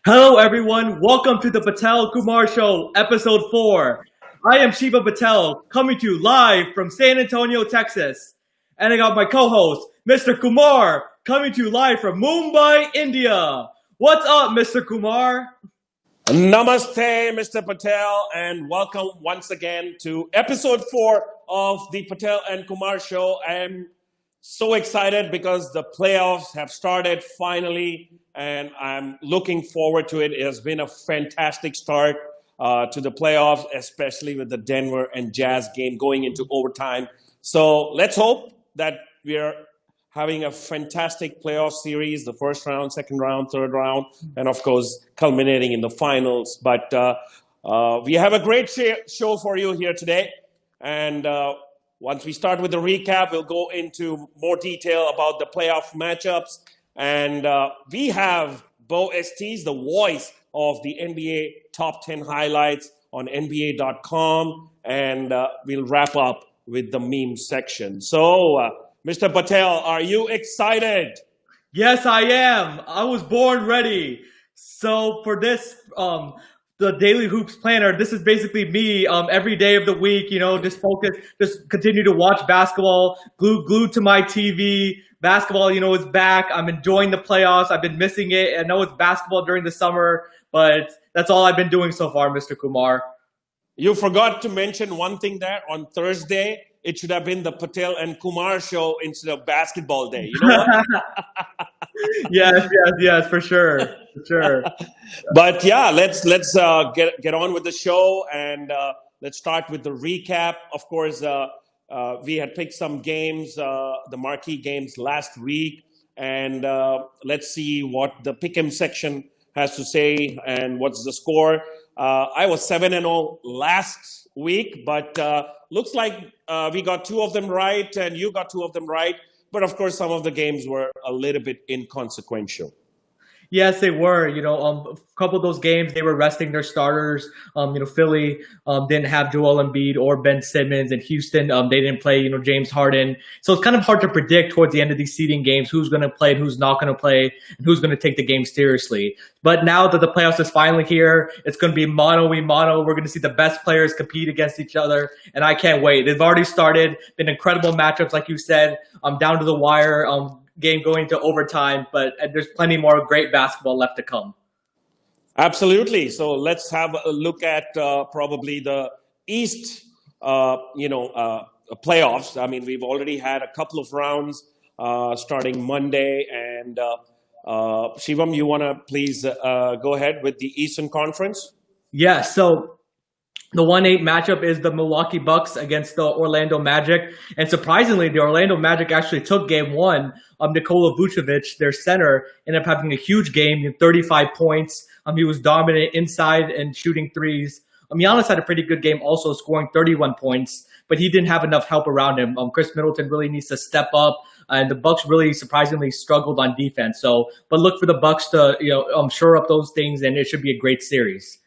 Hello, everyone. Welcome to the Patel Kumar Show, Episode 4. I am Shiva Patel, coming to you live from San Antonio, Texas. And I got my co-host, Mr. Kumar, coming to you live from Mumbai, India. What's up, Mr. Kumar? Namaste, Mr. Patel, and welcome once again to episode 4 of the Patel and Kumar Show. I am so excited because the playoffs have started finally, and I'm looking forward to it. It has been a fantastic start to the playoffs, especially with the Denver and Jazz game going into overtime. So let's hope that we are having a fantastic playoff series, the first round, second round, third round, and of course, culminating in the finals. But we have a great show for you here today. And once we start with the recap, we'll go into more detail about the playoff matchups. And we have Beau Estes, the voice of the NBA Top 10 Highlights on NBA.com. And we'll wrap up with the meme section. So, Mr. Patel, are you excited? Yes, I am. I was born ready. So for this, the Daily Hoops Planner, this is basically me every day of the week, just focus, just continue to watch basketball, glued to my TV. Basketball, is back. I'm enjoying the playoffs. I've been missing it. I know it's basketball during the summer, but that's all I've been doing so far, Mr. Kumar. You forgot to mention one thing there. On Thursday, it should have been the Patel and Kumar show instead of basketball day. You know what? yes, for sure. But yeah, let's get on with the show, and let's start with the recap. Of course, we had picked some games, the marquee games last week, and let's see what the Pick 'em section has to say and what's the score. I was 7-0 last week, but looks like we got 2 of them right, and you got 2 of them right. But of course, some of the games were a little bit inconsequential. Yes, they were. A couple of those games, they were resting their starters. Philly didn't have Joel Embiid or Ben Simmons, and Houston, they didn't play, James Harden. So it's kind of hard to predict towards the end of these seeding games who's going to play and who's not going to play and who's going to take the game seriously. But now that the playoffs is finally here, it's going to be mano-a-mano. We're going to see the best players compete against each other, and I can't wait. They've already started. Been incredible matchups, like you said, down to the wire. Game going to overtime, but there's plenty more great basketball left to come. Absolutely. So let's have a look at probably the East, playoffs. I mean, we've already had a couple of rounds starting Monday. And Shivam, you want to please go ahead with the Eastern Conference? Yeah, so the 1-8 matchup is the Milwaukee Bucks against the Orlando Magic. And surprisingly, the Orlando Magic actually took game 1. Nikola Vucevic, their center, ended up having a huge game, 35 points. He was dominant inside and shooting threes. Giannis had a pretty good game also, scoring 31 points, but he didn't have enough help around him. Chris Middleton really needs to step up, and the Bucks really surprisingly struggled on defense. But look for the Bucks to shore up those things, and it should be a great series.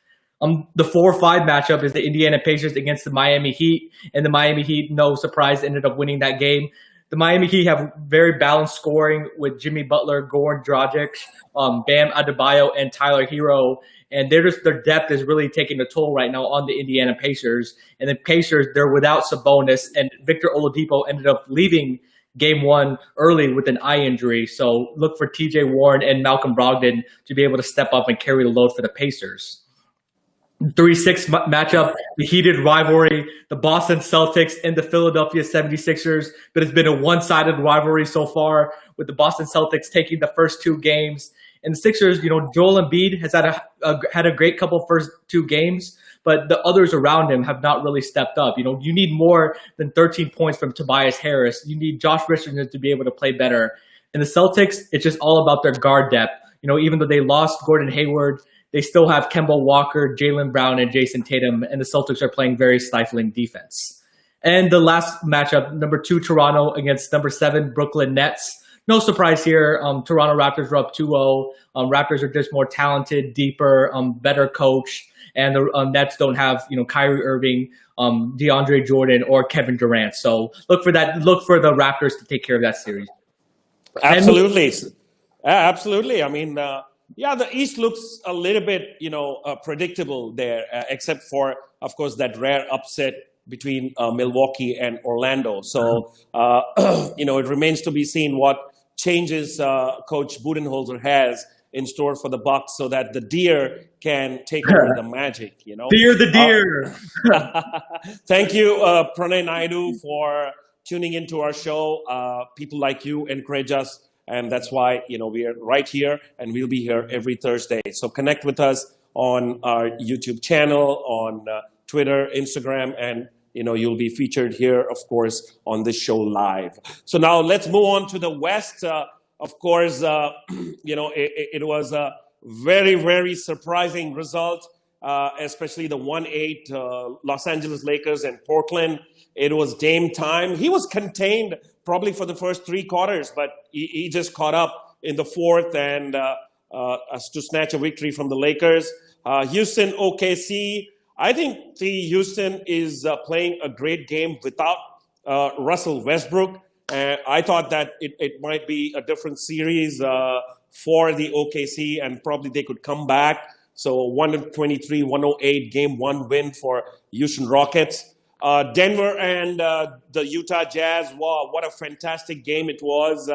The 4-5 matchup is the Indiana Pacers against the Miami Heat, and the Miami Heat, no surprise, ended up winning that game. The Miami Heat have very balanced scoring with Jimmy Butler, Goran Dragic, Bam Adebayo, and Tyler Hero, and their depth is really taking a toll right now on the Indiana Pacers. And the Pacers, they're without Sabonis, and Victor Oladipo ended up leaving Game 1 early with an eye injury. So look for TJ Warren and Malcolm Brogdon to be able to step up and carry the load for the Pacers. 3-6 matchup, the heated rivalry, the Boston Celtics and the Philadelphia 76ers. But it's been a one-sided rivalry so far, with the Boston Celtics taking the first 2 games. And the Sixers, Joel Embiid has had a great couple first 2 games, but the others around him have not really stepped up. You need more than 13 points from Tobias Harris. You need Josh Richardson to be able to play better. And the Celtics, it's just all about their guard depth. Even though they lost Gordon Hayward, they still have Kemba Walker, Jaylen Brown, and Jason Tatum, and the Celtics are playing very stifling defense. And the last matchup, number 2 Toronto against number 7 Brooklyn Nets. No surprise here. Toronto Raptors are up 2-0. Raptors are just more talented, deeper, better coached, and the Nets don't have Kyrie Irving, DeAndre Jordan, or Kevin Durant. So look for that. Look for the Raptors to take care of that series. Absolutely. Absolutely. I mean, yeah, the East looks a little bit, predictable there, except for, of course, that rare upset between Milwaukee and Orlando. So, it remains to be seen what changes Coach Budenholzer has in store for the Bucks so that the Deer can take over the Magic. Fear the deer. Thank you, Pranay Naidu, for tuning into our show. People like you encourage us. And that's why, we are right here and we'll be here every Thursday. So connect with us on our YouTube channel, on Twitter, Instagram, and, you'll be featured here, of course, on this show live. So now let's move on to the West. Of course, it was a very, very surprising result, especially the 1-8 Los Angeles Lakers and Portland. It was Dame time. He was contained probably for the first 3 quarters, but he just caught up in the fourth and to snatch a victory from the Lakers. Houston, OKC. I think the Houston is playing a great game without Russell Westbrook. I thought that it might be a different series for the OKC, and probably they could come back. So 123-108 game 1 win for Houston Rockets. Denver and the Utah Jazz, wow, what a fantastic game it was.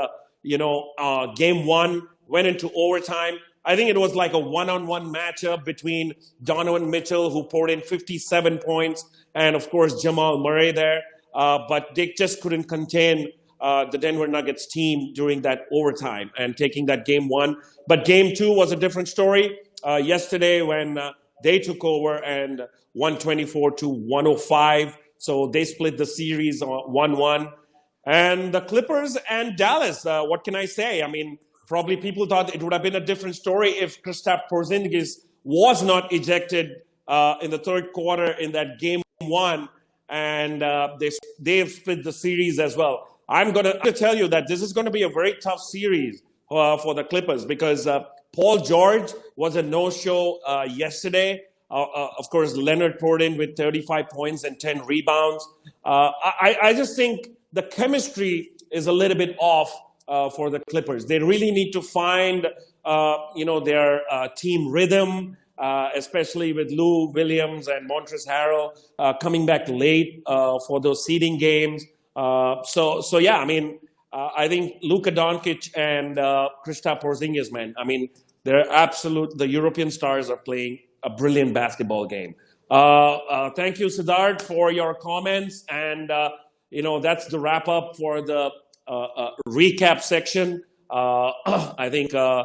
Game 1 went into overtime. I think it was like a one-on-one matchup between Donovan Mitchell, who poured in 57 points, and of course Jamal Murray there. But they just couldn't contain the Denver Nuggets team during that overtime and taking that game 1. But game 2 was a different story. Yesterday when they took over and 124-105. So they split the series 1-1. And the Clippers and Dallas, what can I say? I mean, probably people thought it would have been a different story if Kristaps Porzingis was not ejected in the third quarter in that game 1. And they've split the series as well. I'm going to tell you that this is going to be a very tough series for the Clippers because Paul George was a no-show yesterday. Of course, Leonard poured in with 35 points and 10 rebounds. I just think the chemistry is a little bit off for the Clippers. They really need to find, their team rhythm, especially with Lou Williams and Montrezl Harrell coming back late for those seeding games. So yeah, I mean, I think Luka Doncic and Kristaps Porzingis, man, I mean, the European stars are playing a brilliant basketball game. Thank you, Siddharth, for your comments. And, that's the wrap up for the recap section. I think now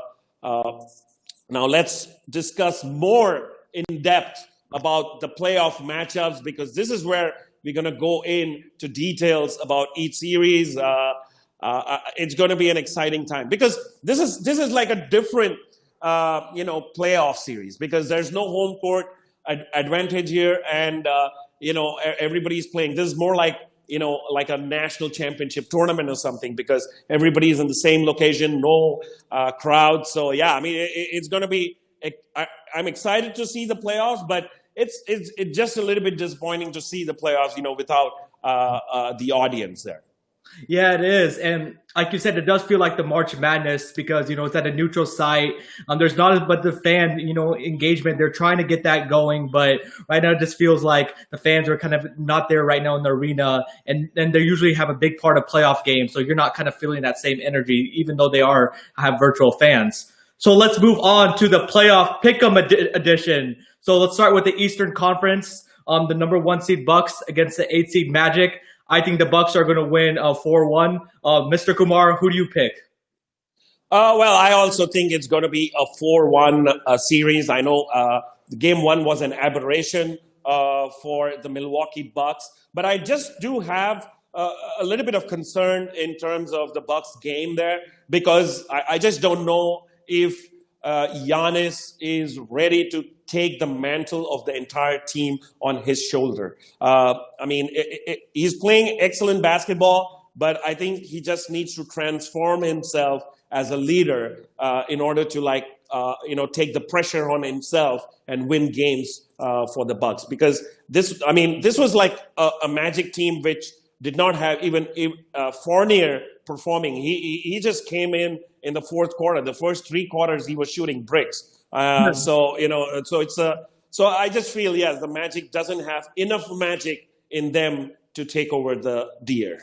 let's discuss more in depth about the playoff matchups, because this is where we're going to go into details about each series. It's going to be an exciting time because this is like a different playoff series because there's no home court advantage here, and everybody's playing. This is more like like a national championship tournament or something because everybody's in the same location, no crowd. So yeah, I mean it's going to be. I'm excited to see the playoffs, but it's just a little bit disappointing to see the playoffs, without the audience there. Yeah, it is. And like you said, it does feel like the March Madness because, it's at a neutral site. There's not but the fan, engagement. They're trying to get that going. But right now it just feels like the fans are kind of not there right now in the arena. And they usually have a big part of playoff games. So you're not kind of feeling that same energy, even though they have virtual fans. So let's move on to the playoff Pick 'em edition. So let's start with the Eastern Conference. The number 1 seed Bucks against the 8 seed Magic. I think the Bucks are going to win 4-1. Mr. Kumar, who do you pick? Well, I also think it's going to be a 4-1 series. I know game 1 was an aberration for the Milwaukee Bucks, but I just do have a little bit of concern in terms of the Bucks game there because I just don't know if Giannis is ready to take the mantle of the entire team on his shoulder. I mean, he's playing excellent basketball, but I think he just needs to transform himself as a leader in order to take the pressure on himself and win games for the Bucks. Because this was like a Magic team which did not have even Fournier performing. He just came in the fourth quarter. The first three quarters he was shooting bricks. So I just feel, yes, the Magic doesn't have enough magic in them to take over the year.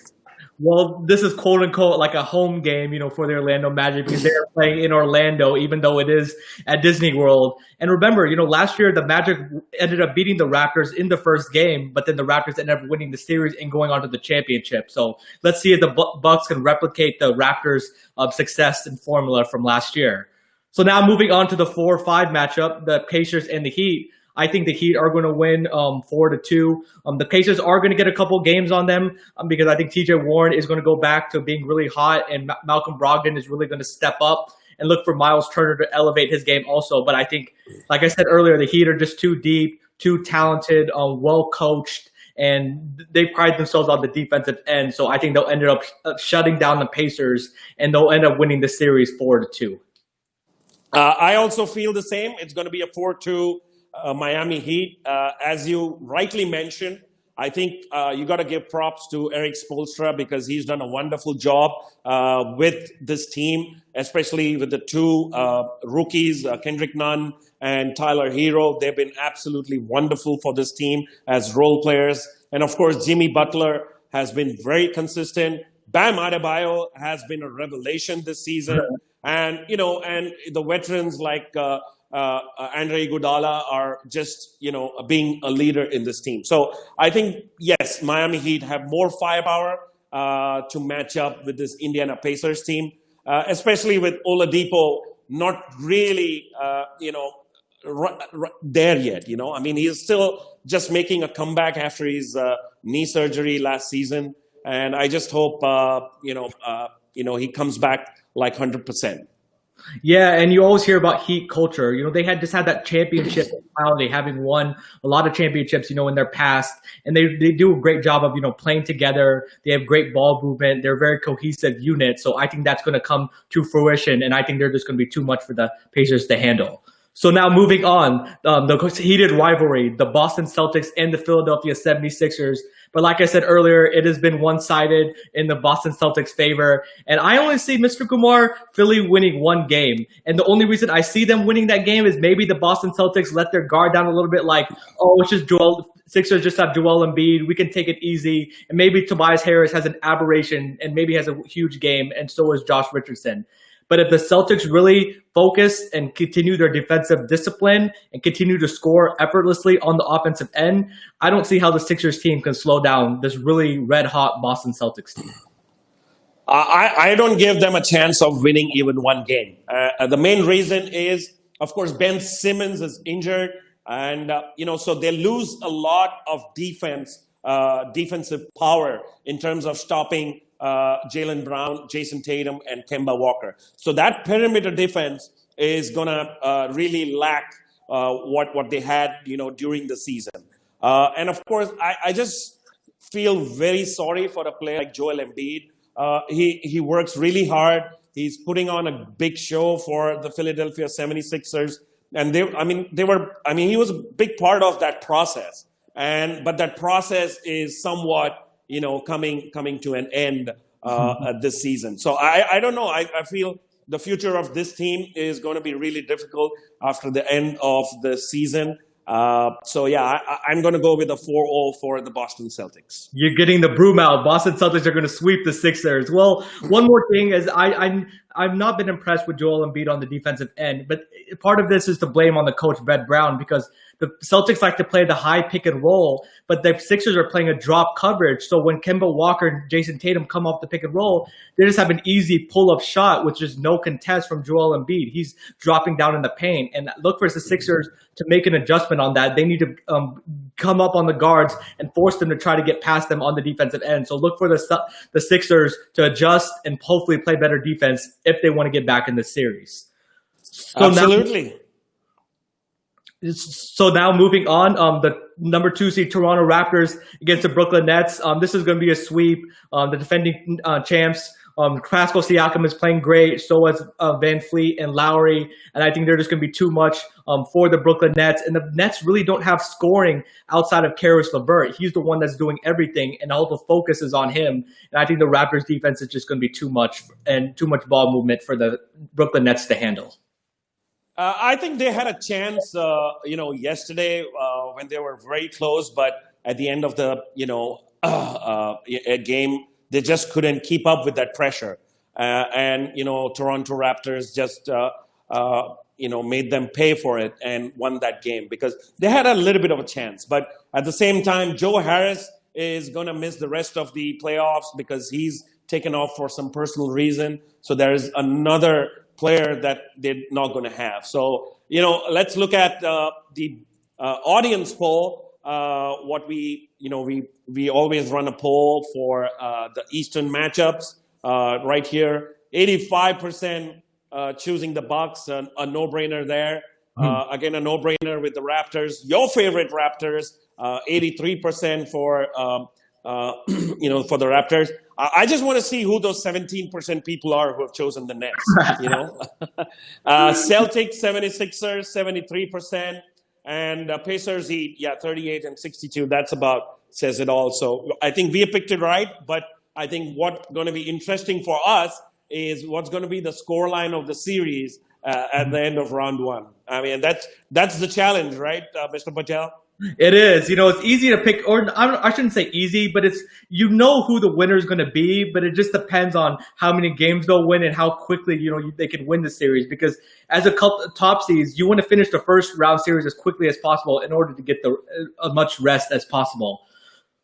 Well, this is quote unquote like a home game, for the Orlando Magic because they're playing in Orlando, even though it is at Disney World. And remember, last year the Magic ended up beating the Raptors in the first game, but then the Raptors ended up winning the series and going on to the championship. So let's see if the Bucks can replicate the Raptors' success and formula from last year. So now moving on to the 4-5 matchup, the Pacers and the Heat. I think the Heat are going to win 4-2. The Pacers are going to get a couple games on them because I think TJ Warren is going to go back to being really hot, and Malcolm Brogdon is really going to step up and look for Miles Turner to elevate his game also. But I think, like I said earlier, the Heat are just too deep, too talented, well coached, and they pride themselves on the defensive end. So I think they'll end up shutting down the Pacers, and they'll end up winning the series 4-2. I also feel the same. It's going to be a 4-2. Miami Heat, as you rightly mentioned, I think you got to give props to Eric Spoelstra because he's done a wonderful job with this team, especially with the two rookies, Kendrick Nunn and Tyler Hero. They've been absolutely wonderful for this team as role players. And of course, Jimmy Butler has been very consistent. Bam Adebayo has been a revelation this season. And, and the veterans like Andre Iguodala are just, being a leader in this team. So I think, yes, Miami Heat have more firepower to match up with this Indiana Pacers team, especially with Oladipo not really, there yet. I mean, he's still just making a comeback after his knee surgery last season. And I just hope, he comes back like 100%. Yeah, and you always hear about Heat culture. They had just had that championship mentality, having won a lot of championships, in their past. And they do a great job of, playing together. They have great ball movement. They're a very cohesive unit. So I think that's going to come to fruition. And I think they're just going to be too much for the Pacers to handle. So now moving on, the heated rivalry, the Boston Celtics and the Philadelphia 76ers. But like I said earlier, it has been one-sided in the Boston Celtics' favor. And I only see Mr. Kumar, Philly winning one game. And the only reason I see them winning that game is maybe the Boston Celtics let their guard down a little bit like, it's just Sixers just have Joel Embiid. We can take it easy. And maybe Tobias Harris has an aberration and maybe has a huge game, and so is Josh Richardson. But if the Celtics really focus and continue their defensive discipline and continue to score effortlessly on the offensive end, I don't see how the Sixers team can slow down this really red-hot Boston Celtics team. I don't give them a chance of winning even one game. The main reason is, of course, Ben Simmons is injured. And, so they lose a lot of defensive power in terms of stopping Jaylen Brown, Jason Tatum, and Kemba Walker. So that perimeter defense is going to really lack what they had, during the season. And of course, I just feel very sorry for a player like Joel Embiid. He works really hard. He's putting on a big show for the Philadelphia 76ers. And he was a big part of that process. But that process is somewhat, coming to an end this season. So I don't know. I feel the future of this team is going to be really difficult after the end of the season. I'm going to go with a 4-0 for the Boston Celtics. You're getting the broom out. Boston Celtics are going to sweep the Sixers. Well, one more thing is I've not been impressed with Joel Embiid on the defensive end, but part of this is to blame on the coach, Brett Brown, because the Celtics like to play the high pick and roll, but the Sixers are playing a drop coverage. So when Kemba Walker and Jason Tatum come off the pick and roll, they just have an easy pull-up shot, which is no contest from Joel Embiid. He's dropping down in the paint. And look for the Sixers to make an adjustment on that. They need to come up on the guards and force them to try to get past them on the defensive end. So look for the Sixers to adjust and hopefully play better defense if they want to get back in this series. Absolutely. So now moving on, the number 2 seed Toronto Raptors against the Brooklyn Nets. This is going to be a sweep. The defending champs Pascal Siakam is playing great. So is Van Fleet and Lowry. And I think they're just going to be too much for the Brooklyn Nets. And the Nets really don't have scoring outside of Karis LeVert. He's the one that's doing everything, and all the focus is on him. And I think the Raptors defense is just going to be too much and too much ball movement for the Brooklyn Nets to handle. I think they had a chance, yesterday when they were very close, but at the end of the, game, they just couldn't keep up with that pressure. Toronto Raptors just, made them pay for it and won that game because they had a little bit of a chance. But at the same time, Joe Harris is going to miss the rest of the playoffs because he's taken off for some personal reason. So there's another player that they're not going to have. So, let's look at the audience poll. What we always run a poll for the Eastern matchups right here. 85% choosing the Bucks, a no-brainer there. Again, a no-brainer with the Raptors. Your favorite Raptors, 83% for for the Raptors. I just want to see who those 17% people are who have chosen the Nets. Celtics, 76ers, 73%, and Pacers, 38 and 62. That's about says it all. So I think we picked it right, but I think what's going to be interesting for us is what's going to be the scoreline of the series at the end of round one. I mean, that's the challenge, right, Mr. Patel? It is. It's easy to pick, or I shouldn't say easy, but it's, who the winner is going to be, but it just depends on how many games they'll win and how quickly, they can win the series. Because as a top seeds, you want to finish the first round series as quickly as possible in order to get as much rest as possible.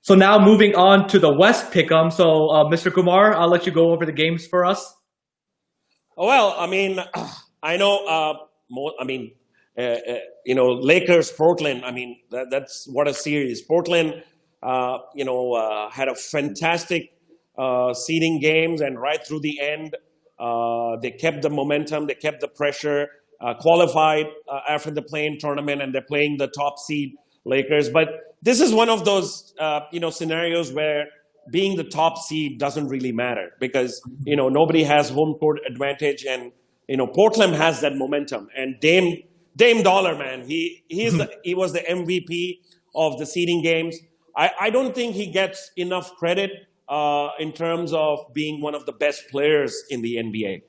So now moving on to the West pick'em. So, Mr. Kumar, I'll let you go over the games for us. Well, I mean, I know, Lakers, Portland. I mean, that's what a series. Portland, had a fantastic seeding games, and right through the end, they kept the momentum, they kept the pressure, qualified after the play-in tournament, and they're playing the top seed Lakers. But this is one of those, scenarios where being the top seed doesn't really matter because, nobody has home court advantage, and, Portland has that momentum, and Dame Dollar, man, he was the MVP of the seeding games. I don't think he gets enough credit in terms of being one of the best players in the NBA.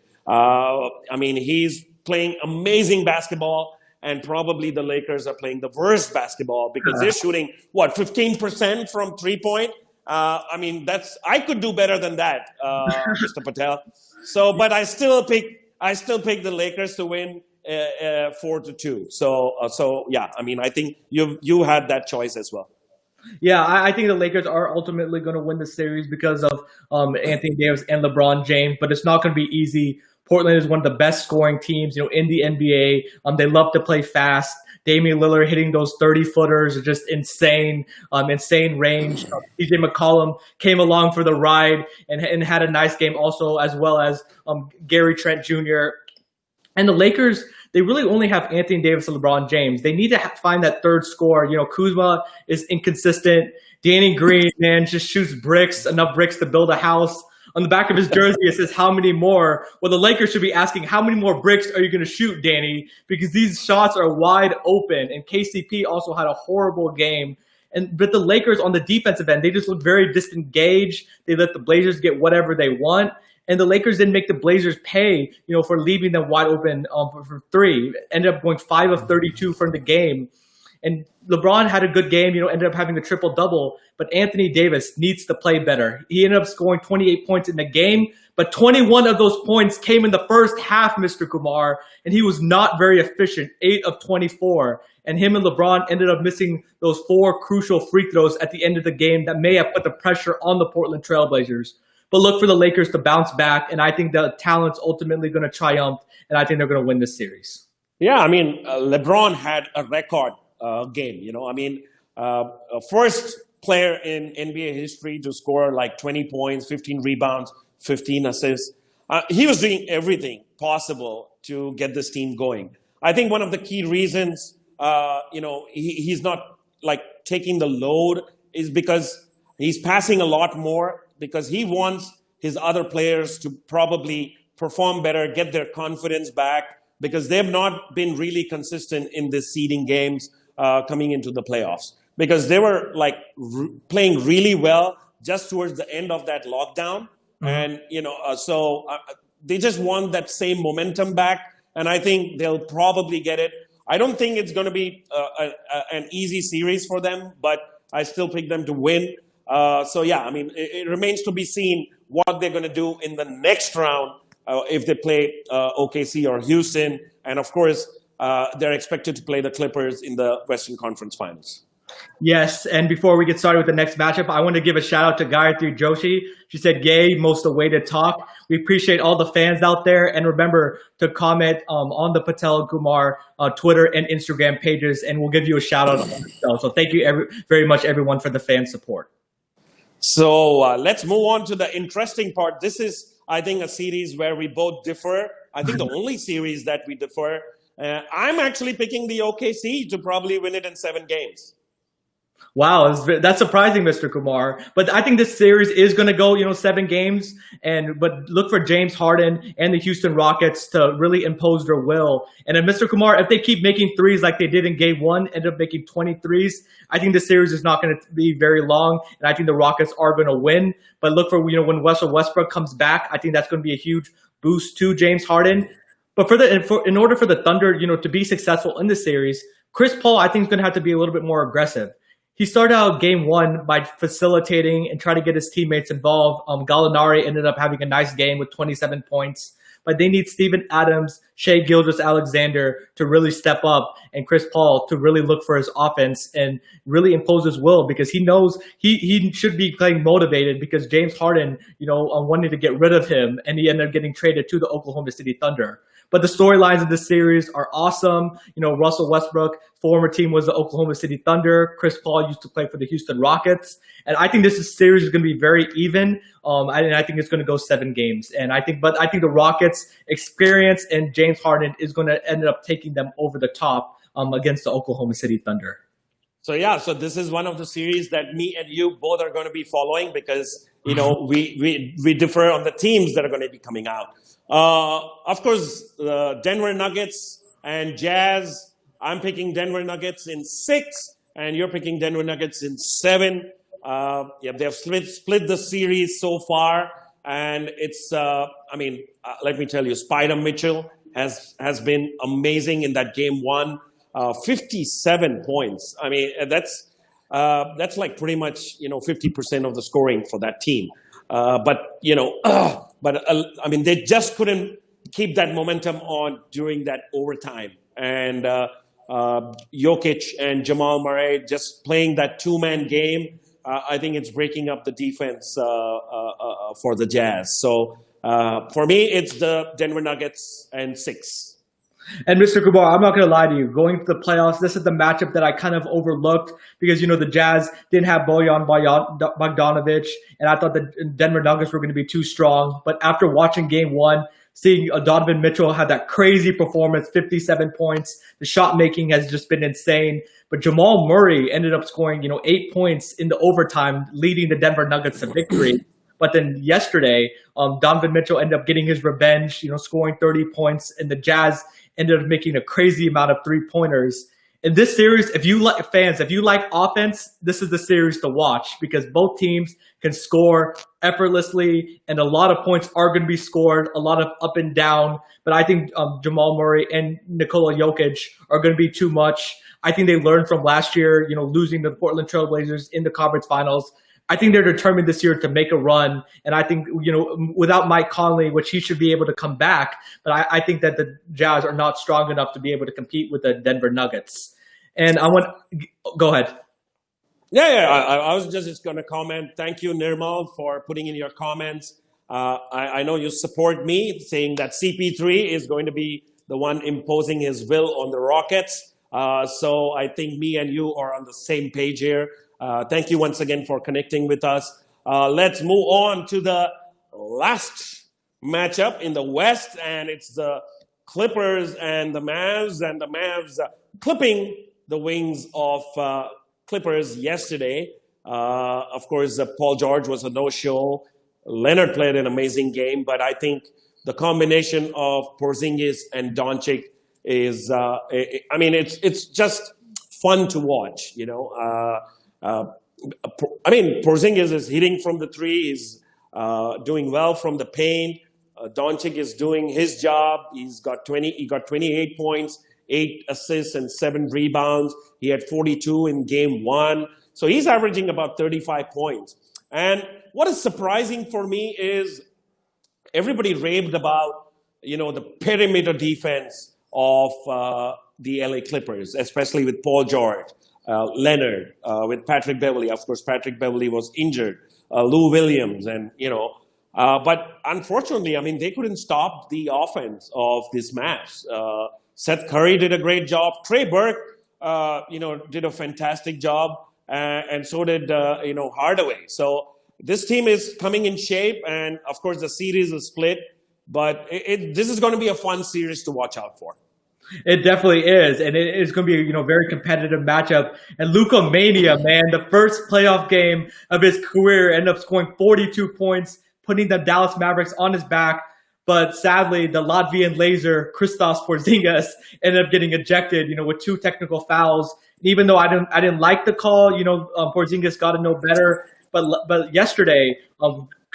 He's playing amazing basketball, and probably the Lakers are playing the worst basketball because they're shooting 15% from 3-point. I could do better than that, Mr. Patel. So, but I still pick the Lakers to win 4-2. So yeah, I think you had that choice as well. Yeah, I think the Lakers are ultimately going to win the series because of Anthony Davis and LeBron James, but it's not going to be easy. Portland is one of the best scoring teams, in the NBA. They love to play fast. Damian Lillard hitting those 30-footers are just insane range. TJ McCollum came along for the ride and had a nice game also, as well as Gary Trent Jr. And the Lakers, they really only have Anthony Davis and LeBron James. They need to find that third scorer. Kuzma is inconsistent. Danny Green, man, just shoots enough bricks to build a house. On the back of his jersey, it says, "How many more?" Well, the Lakers should be asking, "How many more bricks are you going to shoot, Danny?" Because these shots are wide open. And KCP also had a horrible game. But the Lakers on the defensive end, they just look very disengaged. They let the Blazers get whatever they want. And the Lakers didn't make the Blazers pay, for leaving them wide open for three. Ended up going 5 of 32 from the game. And LeBron had a good game, ended up having a triple-double. But Anthony Davis needs to play better. He ended up scoring 28 points in the game, but 21 of those points came in the first half, Mr. Kumar, and he was not very efficient, 8 of 24. And him and LeBron ended up missing those 4 crucial free throws at the end of the game that may have put the pressure on the Portland Trailblazers. But look for the Lakers to bounce back, and I think the talent's ultimately going to triumph, and I think they're going to win this series. Yeah, LeBron had a record game. First player in NBA history to score like 20 points, 15 rebounds, 15 assists. He was doing everything possible to get this team going. I think one of the key reasons, he's not like taking the load is because he's passing a lot more, because he wants his other players to probably perform better, get their confidence back, because they've not been really consistent in the seeding games coming into the playoffs. Because they were like playing really well just towards the end of that lockdown. And, so they just want that same momentum back. And I think they'll probably get it. I don't think it's going to be an easy series for them, but I still pick them to win. It remains to be seen what they're going to do in the next round if they play OKC or Houston. And of course, they're expected to play the Clippers in the Western Conference Finals. Yes, and before we get started with the next matchup, I want to give a shout out to Gayatri Joshi. She said, "Yay, most awaited talk." We appreciate all the fans out there, and remember to comment on the Patel Kumar Twitter and Instagram pages, and we'll give you a shout out on the show. So thank you very much, everyone, for the fan support. So let's move on to the interesting part. This is, I think, a series where we both differ. I think the only series that we differ. I'm actually picking the OKC to probably win it in 7 games. Wow, that's surprising, Mr. Kumar. But I think this series is going to go, 7 games. But look for James Harden and the Houston Rockets to really impose their will. And then, Mr. Kumar, if they keep making threes like they did in Game 1, end up making 20 threes, I think the series is not going to be very long. And I think the Rockets are going to win. But look for, when Russell Westbrook comes back, I think that's going to be a huge boost to James Harden. But in order for the Thunder, to be successful in this series, Chris Paul, I think, is going to have to be a little bit more aggressive. He started out Game 1 by facilitating and trying to get his teammates involved. Gallinari ended up having a nice game with 27 points. But they need Steven Adams, Shai Gilgeous-Alexander to really step up, and Chris Paul to really look for his offense and really impose his will, because he knows he should be playing motivated, because James Harden, wanted to get rid of him, and he ended up getting traded to the Oklahoma City Thunder. But the storylines of this series are awesome. Russell Westbrook, former team was the Oklahoma City Thunder. Chris Paul used to play for the Houston Rockets. And I think this series is going to be very even. And I think it's going to go 7 games. And I think the Rockets' experience and James Harden is going to end up taking them over the top against the Oklahoma City Thunder. So this is one of the series that me and you both are going to be following, because we differ on the teams that are going to be coming out. Of course, Denver Nuggets and Jazz. I'm picking Denver Nuggets in 6, and you're picking Denver Nuggets in 7. They've split the series so far, and it's. Let me tell you, Spider Mitchell has been amazing in that Game 1. 57 points. I mean, that's like pretty much 50% of the scoring for that team. They just couldn't keep that momentum on during that overtime. And Jokic and Jamal Murray just playing that 2-man game. I think it's breaking up the defense for the Jazz. So for me, it's the Denver Nuggets and 6. And Mr. Kumar, I'm not going to lie to you. Going to the playoffs, this is the matchup that I kind of overlooked, because, the Jazz didn't have Bojan Bogdanovic, and I thought the Denver Nuggets were going to be too strong. But after watching Game 1, seeing Donovan Mitchell have that crazy performance, 57 points, the shot making has just been insane. But Jamal Murray ended up scoring, 8 points in the overtime, leading the Denver Nuggets to victory. But then yesterday, Donovan Mitchell ended up getting his revenge, scoring 30 points, and the Jazz ended up making a crazy amount of 3-pointers. In this series, if you like offense, this is the series to watch, because both teams can score effortlessly, and a lot of points are going to be scored, a lot of up and down. But I think Jamal Murray and Nikola Jokic are going to be too much. I think they learned from last year, losing the Portland Trail Blazers in the conference finals. I think they're determined this year to make a run. And I think, without Mike Conley, which he should be able to come back, but I think that the Jazz are not strong enough to be able to compete with the Denver Nuggets. And go ahead. I was just going to comment. Thank you, Nirmal, for putting in your comments. I know you support me, saying that CP3 is going to be the one imposing his will on the Rockets. So I think me and you are on the same page here. Thank you once again for connecting with us. Let's move on to the last matchup in the West, and it's the Clippers and the Mavs clipping the wings of Clippers yesterday. Of course, Paul George was a no-show. Leonard played an amazing game, but I think the combination of Porzingis and Doncic is, it's just fun to watch. Porzingis is hitting from the three, he's doing well from the paint. Doncic is doing his job. He got 28 points, 8 assists, and 7 rebounds. He had 42 in game 1. So he's averaging about 35 points. And what is surprising for me is everybody raved about, the perimeter defense of the LA Clippers, especially with Paul George, Leonard, with Patrick Beverley. Of course, Patrick Beverley was injured. Lou Williams, and, but unfortunately, they couldn't stop the offense of this Mavs. Seth Curry did a great job. Trey Burke, did a fantastic job. And so did, Hardaway. So this team is coming in shape. And, of course, the series is split. But this is going to be a fun series to watch out for. It definitely is. And it is going to be a very competitive matchup. And Luka Mania, man, the first playoff game of his career, ended up scoring 42 points, putting the Dallas Mavericks on his back. But sadly, the Latvian laser, Kristaps Porzingis, ended up getting ejected, with 2 technical fouls. Even though I didn't like the call, Porzingis got to know better. But yesterday,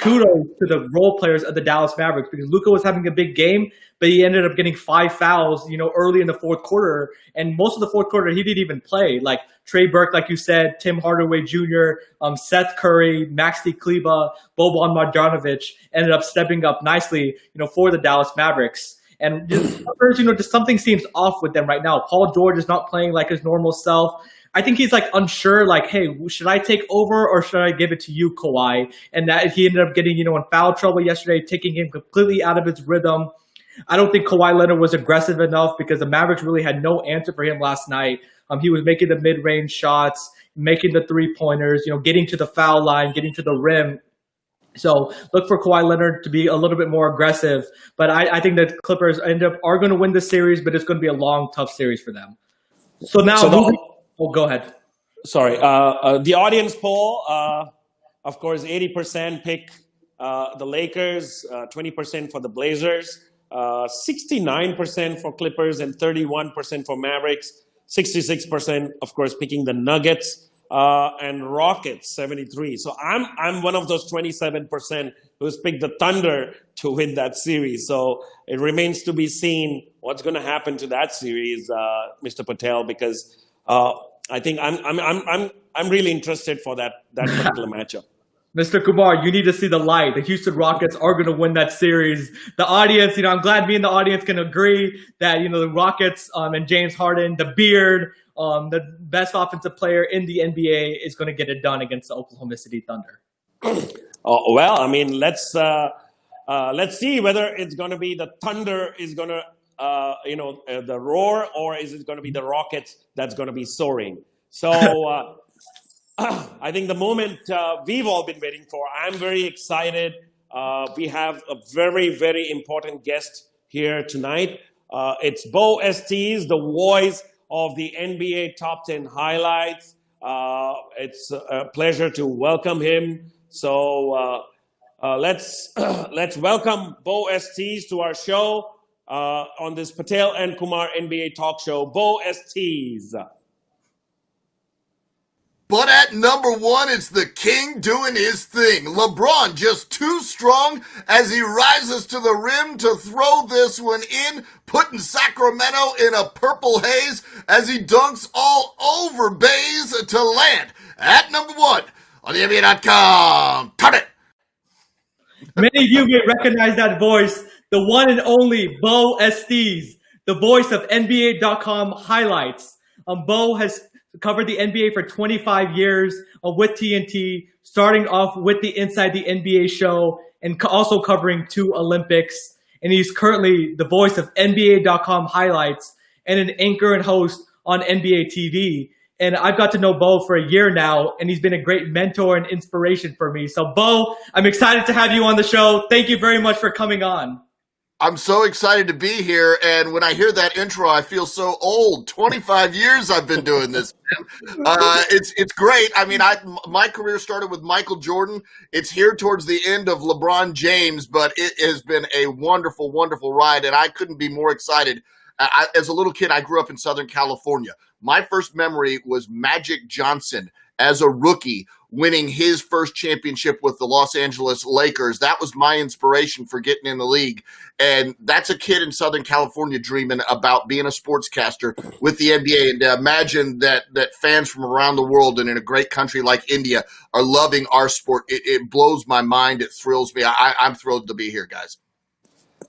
kudos to the role players of the Dallas Mavericks, because Luka was having a big game, but he ended up getting 5 fouls, early in the fourth quarter. And most of the fourth quarter, he didn't even play. Like Trey Burke, like you said, Tim Hardaway Jr., Seth Curry, Maxi Kleba, Boban Marjanovic ended up stepping up nicely, for the Dallas Mavericks. And just something seems off with them right now. Paul George is not playing like his normal self. I think he's unsure, hey, should I take over or should I give it to you, Kawhi? And that he ended up getting, in foul trouble yesterday, taking him completely out of his rhythm. I don't think Kawhi Leonard was aggressive enough because the Mavericks really had no answer for him last night. He was making the mid-range shots, making the three-pointers, getting to the foul line, getting to the rim. So look for Kawhi Leonard to be a little bit more aggressive. But I think that Clippers are going to win this series, but it's going to be a long, tough series for them. So now, go ahead. Sorry. The audience poll, of course, 80% pick the Lakers, 20% for the Blazers, 69% for Clippers, and 31% for Mavericks, 66%, of course, picking the Nuggets. And Rockets 73. So I'm one of those 27% who's picked the Thunder to win that series. So it remains to be seen what's going to happen to that series, Mr. Patel, because I think I'm really interested for that particular matchup. Mr. Kumar, you need to see the light. The Houston Rockets are going to win that series. The audience, I'm glad me and the audience can agree that, the Rockets and James Harden, the beard, the best offensive player in the NBA is going to get it done against the Oklahoma City Thunder. Let's see whether it's going to be the Thunder is going to, the roar, or is it going to be the Rockets that's going to be soaring? So I think the moment we've all been waiting for. I'm very excited. We have a very, very important guest here tonight. It's Beau Estes, the voice of the NBA Top 10 highlights. It's a pleasure to welcome him. So let's welcome Beau Estes to our show on this Patel and Kumar NBA talk show. Beau Estes. But at number 1, it's the king doing his thing. LeBron just too strong as he rises to the rim to throw this one in, putting Sacramento in a purple haze as he dunks all over Bays to land. At number 1 on the NBA.com. Turn it! Many of you may recognize that voice, the one and only Beau Estes, the voice of NBA.com highlights. Beau has covered the NBA for 25 years with TNT, starting off with the Inside the NBA show and also covering 2 Olympics. And he's currently the voice of NBA.com highlights and an anchor and host on NBA TV. And I've got to know Beau for a year now, and he's been a great mentor and inspiration for me. So, Beau, I'm excited to have you on the show. Thank you very much for coming on. I'm so excited to be here, and when I hear that intro, I feel so old. 25 years I've been doing this. It's great. I mean, my career started with Michael Jordan. It's here towards the end of LeBron James, but it has been a wonderful, wonderful ride, and I couldn't be more excited. As a little kid, I grew up in Southern California. My first memory was Magic Johnson as a rookie winning his first championship with the Los Angeles Lakers. That was my inspiration for getting in the league. And that's a kid in Southern California dreaming about being a sportscaster with the NBA. And to imagine that fans from around the world and in a great country like India are loving our sport, it blows my mind. It thrills me. I'm thrilled to be here, guys.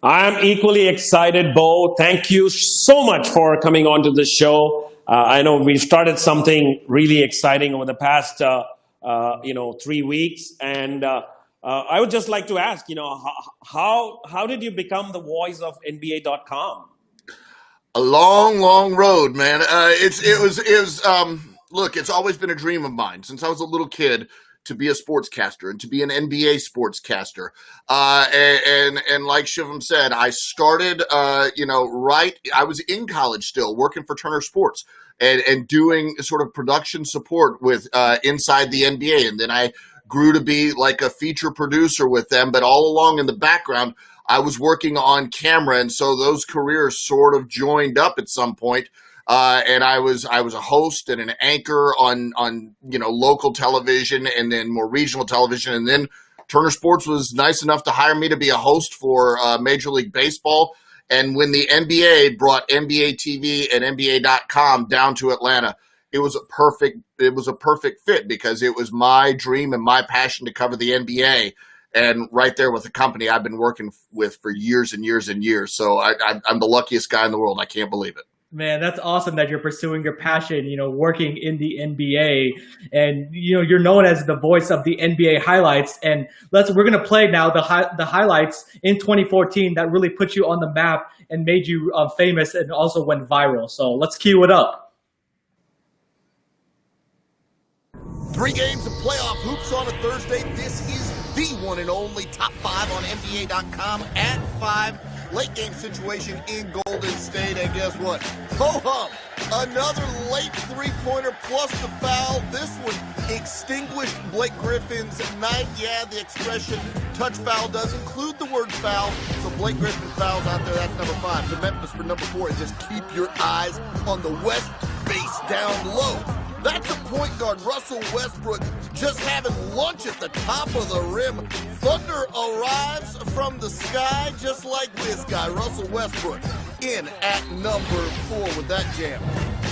I'm equally excited, Beau. Thank you so much for coming on to the show. I know we've started something really exciting over the past 3 weeks, and I would just like to ask, how did you become the voice of NBA.com? A long, long road, man. Look, it's always been a dream of mine since I was a little kid to be a sportscaster and to be an NBA sportscaster. And like Shivam said, I started, I was in college still working for Turner Sports and doing sort of production support with inside the NBA. And then I grew to be like a feature producer with them. But all along in the background, I was working on camera. And so those careers sort of joined up at some point. And I was a host and an anchor on local television and then more regional television. And then Turner Sports was nice enough to hire me to be a host for Major League Baseball. And when the NBA brought NBA TV and NBA.com down to Atlanta, it was a perfect fit because it was my dream and my passion to cover the NBA. And right there with the company I've been working with for years and years and years. So I'm the luckiest guy in the world. I can't believe it. Man, that's awesome that you're pursuing your passion, working in the NBA, and you're known as the voice of the NBA highlights. And we're gonna play now the highlights in 2014 that really put you on the map and made you famous and also went viral. So let's cue it up. 3 games of playoff hoops on a Thursday. This is the one and only Top 5 on NBA.com at 5. Late game situation in Golden State, and guess what? Ho-hum! Another late three-pointer plus the foul. This one extinguished Blake Griffin's night. Yeah, the expression touch foul does include the word foul, so Blake Griffin fouls out there. That's number 5. To Memphis for number 4, and just keep your eyes on the West base down low. That's a point guard, Russell Westbrook, just having lunch at the top of the rim. Thunder arrives from the sky, just like this guy, Russell Westbrook, in at number 4 with that jam.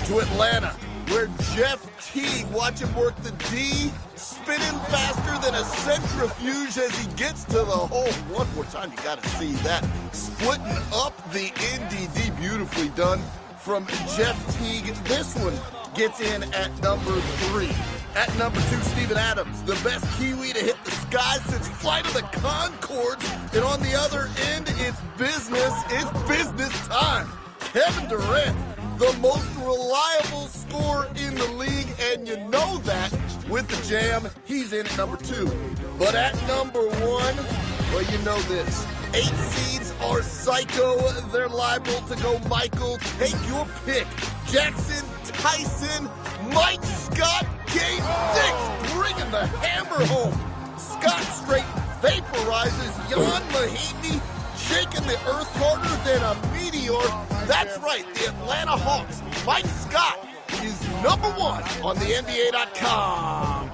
To Atlanta, where Jeff Teague, watch him work the D, spinning faster than a centrifuge as he gets to the hole. One more time, you got to see that. Splitting up the NDD, beautifully done from Jeff Teague. This one gets in at number 3. At number 2, Steven Adams, the best Kiwi to hit the sky since Flight of the Conchords. And on the other end, it's business. It's business time. Kevin Durant, the most reliable scorer in the league, and you know that with the jam, he's in at number 2. But at number 1, well, you know this. 8 seeds are psycho. They're liable to go Michael. Take your pick. Jackson, Tyson, Mike Scott, Game 6, bringing the hammer home. Scott straight vaporizes Jan Mahinmi, shaking the earth harder than a meteor. That's right, the Atlanta Hawks. Mike Scott is number 1 on the NBA.com.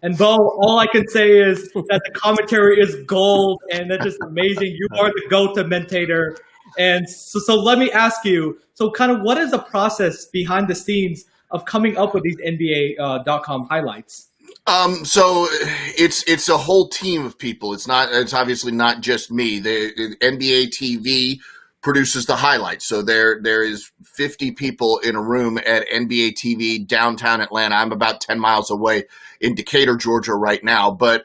And Beau, all I can say is that the commentary is gold, and that's just amazing. You are the Gautam mentator. And so let me ask you, so kind of what is the process behind the scenes of coming up with these NBA.com highlights? So it's a whole team of people. It's obviously not just me. The NBA TV produces the highlights. So there is 50 people in a room at NBA TV downtown Atlanta. I'm about 10 miles away in Decatur, Georgia right now. But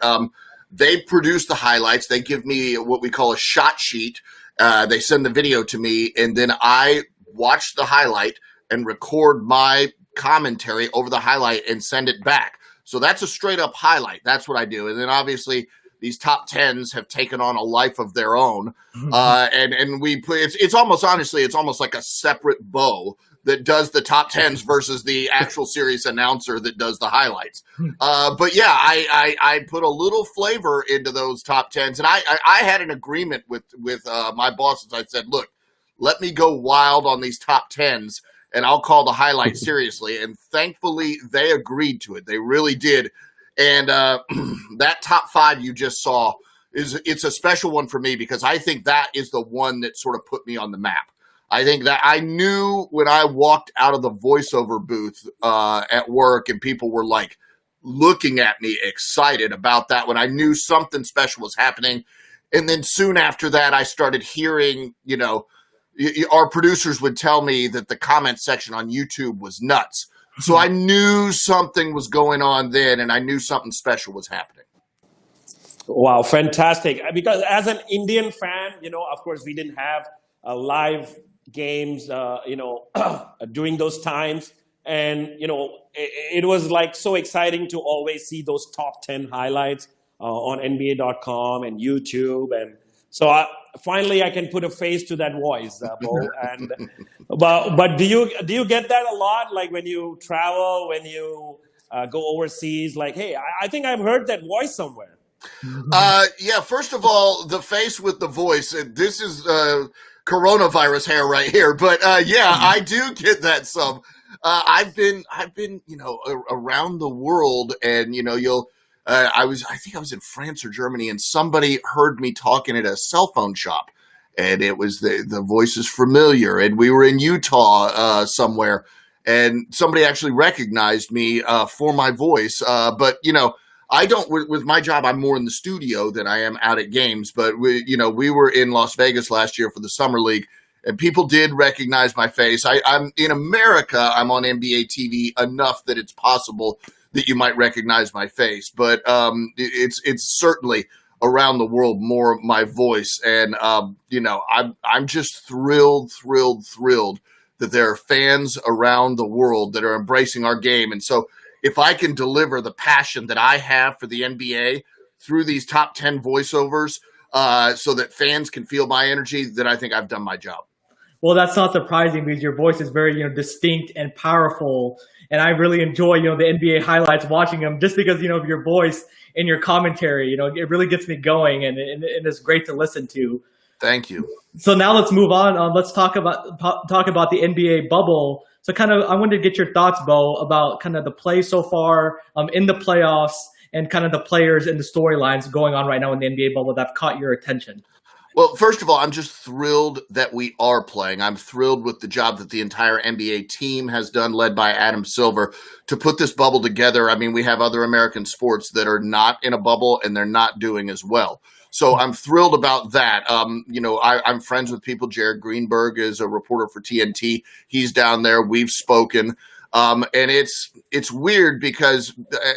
they produce the highlights. They give me what we call a shot sheet. They send the video to me, and then I watch the highlight and record my commentary over the highlight and send it back. So that's a straight up highlight. That's what I do. And then obviously the these top tens have taken on a life of their own. And we play, it's almost like a separate Beau that does the top tens versus the actual series announcer that does the highlights. But yeah, I put a little flavor into those top tens, and I had an agreement with my bosses. I said, look, let me go wild on these top tens, and I'll call the highlights seriously. And thankfully, they agreed to it. They really did. And that top five you just saw it's a special one for me because I think that is the one that sort of put me on the map. I think that I knew when I walked out of the voiceover booth at work and people were like looking at me excited about that when I knew something special was happening. And then soon after that, I started hearing, our producers would tell me that the comment section on YouTube was nuts. So I knew something was going on then, and I knew something special was happening. Wow, fantastic. Because as an Indian fan, of course, we didn't have live games, during those times. And, it was like so exciting to always see those top 10 highlights on NBA.com and YouTube. And so finally I can put a face to that voice, Beau. And but do you get that a lot? Like when you travel, when you go overseas, like, hey, I think I've heard that voice somewhere. Yeah, first of all, the face with the voice, this is coronavirus hair right here. But yeah, I do get that some. I've been, around the world, and I think I was in France or Germany, and somebody heard me talking at a cell phone shop, and it was the voice is familiar, and we were in Utah somewhere, and somebody actually recognized me for my voice. But I don't, with my job, I'm more in the studio than I am out at games. But we were in Las Vegas last year for the Summer League, and people did recognize my face. I'm in America. I'm on NBA TV enough that it's possible that you might recognize my face. But it's certainly around the world more my voice. And I'm just thrilled that there are fans around the world that are embracing our game. And so if I can deliver the passion that I have for the NBA through these top 10 voiceovers so that fans can feel my energy, then I think I've done my job. Well, that's not surprising because your voice is very, distinct and powerful. And I really enjoy, the NBA highlights, watching them just because, of your voice and your commentary. It really gets me going, and it's great to listen to. Thank you. So now let's move on. Let's talk about the NBA bubble. So I wanted to get your thoughts, Beau, about kind of the play so far in the playoffs and kind of the players and the storylines going on right now in the NBA bubble that have caught your attention. Well, first of all, I'm just thrilled that we are playing. I'm thrilled with the job that the entire NBA team has done, led by Adam Silver, to put this bubble together. I mean, we have other American sports that are not in a bubble and they're not doing as well. So I'm thrilled about that. I'm friends with people. Jared Greenberg is a reporter for TNT. He's down there. We've spoken. And it's weird because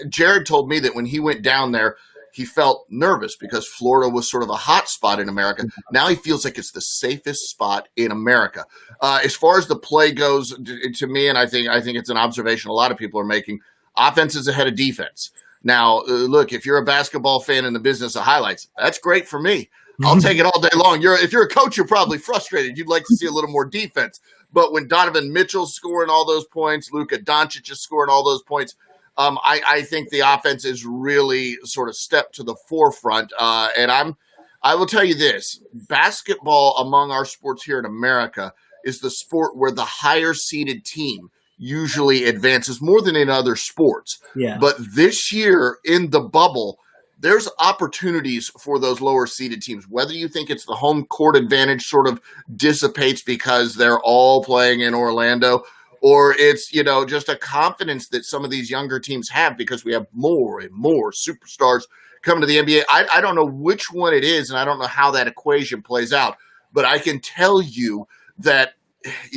Jared told me that when he went down there, he felt nervous because Florida was sort of a hot spot in America. Now he feels like it's the safest spot in America. As far as the play goes, to me, and I think it's an observation a lot of people are making, offense is ahead of defense. Now, look, if you're a basketball fan in the business of highlights, that's great for me. I'll take it all day long. If you're a coach, you're probably frustrated. You'd like to see a little more defense. But when Donovan Mitchell's scoring all those points, Luka Doncic is scoring all those points, I think the offense is really sort of stepped to the forefront. And I will tell you this, basketball among our sports here in America is the sport where the higher seeded team usually advances more than in other sports. Yeah. But this year in the bubble, there's opportunities for those lower seeded teams. Whether you think it's the home court advantage sort of dissipates because they're all playing in Orlando, or it's, just a confidence that some of these younger teams have because we have more and more superstars coming to the NBA. I don't know which one it is, and I don't know how that equation plays out. But I can tell you that,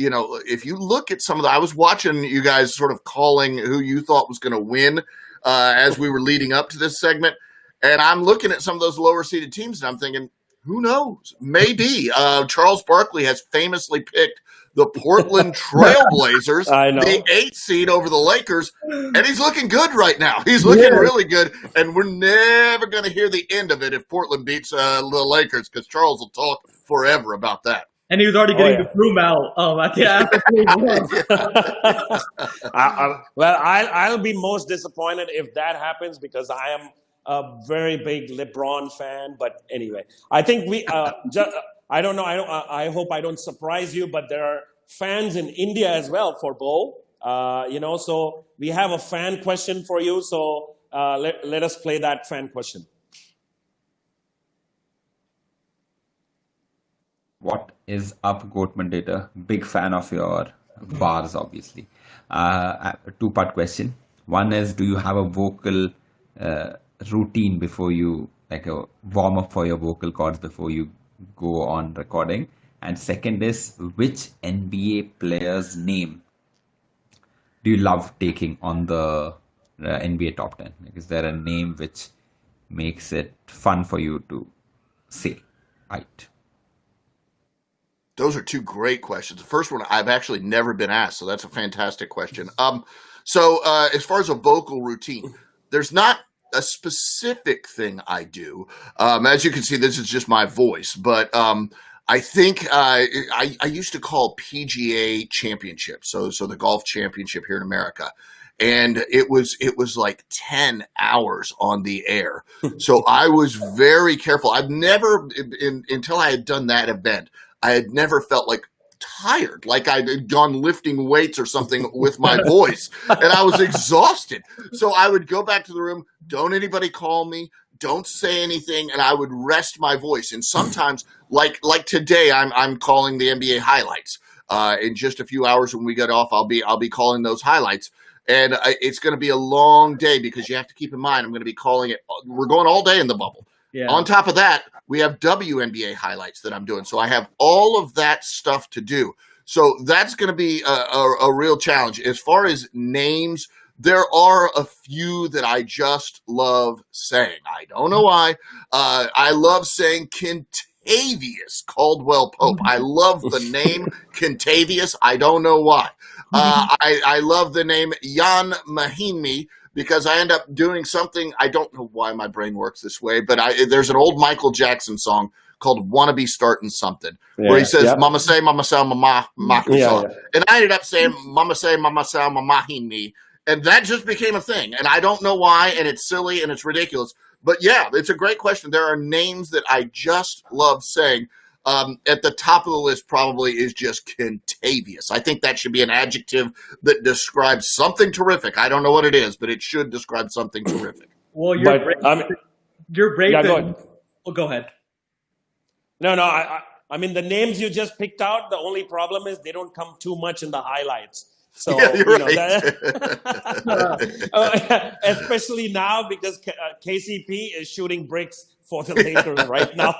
if you look at some of I was watching you guys sort of calling who you thought was going to win as we were leading up to this segment. And I'm looking at some of those lower seeded teams, and I'm thinking, who knows? Maybe. Charles Barkley has famously picked the Portland Trailblazers, I know. the 8th seed over the Lakers, and he's looking good right now. He's looking really good, and we're never going to hear the end of it if Portland beats the Lakers, because Charles will talk forever about that. And he was already getting the broom out after 3 months. Well, I'll be most disappointed if that happens, because I am a very big LeBron fan. But anyway, I think I don't know. I hope I don't surprise you, but there are fans in India as well for Beau. So we have a fan question for you. So let us play that fan question. What is up, Goat Mandator? Big fan of your bars, obviously. A two-part question. One is, do you have a vocal routine before you, like a warm-up for your vocal cords before you go on recording? And second is, which NBA player's name do you love taking on the NBA top 10? Like, is there a name which makes it fun for you to say? Right. Those are two great questions. The first one I've actually never been asked, so that's a fantastic question. So as far as a vocal routine, there's not a specific thing I do. As you can see, this is just my voice, but I think I used to call PGA Championship, so the golf championship here in America. And it was like 10 hours on the air. So I was very careful. I've never, until I had done that event, I had never felt like tired, like I'd gone lifting weights or something with my voice, and I was exhausted. So I would go back to the room, don't anybody call me, don't say anything, and I would rest my voice. And sometimes, like today, I'm calling the NBA highlights. In just a few hours when we get off, I'll be calling those highlights. And it's going to be a long day, because you have to keep in mind, I'm going to be calling it. We're going all day in the bubble. Yeah. On top of that, we have WNBA highlights that I'm doing. So I have all of that stuff to do. So that's going to be a real challenge. As far as names, there are a few that I just love saying. I don't know why. I love saying Kentavious Caldwell Pope. I love the name Kentavious. I don't know why. I love the name Jan Mahimi, because I end up doing something. I don't know why my brain works this way, but there's an old Michael Jackson song called "Wanna Be Starting Something," where he says, "Mama say, mama, and I ended up saying, "Mama say, mama me," and that just became a thing. And I don't know why, and it's silly and it's ridiculous. But yeah, it's a great question. There are names that I just love saying. At the top of the list probably is just Kentavious. I think that should be an adjective that describes something terrific. I don't know what it is, but it should describe something terrific. Well, you're brave. Yeah, go ahead. Oh, go ahead. No. I mean, the names you just picked out, the only problem is they don't come too much in the highlights. So, yeah, you're right. Especially now, because KCP is shooting bricks for the Lakers right now.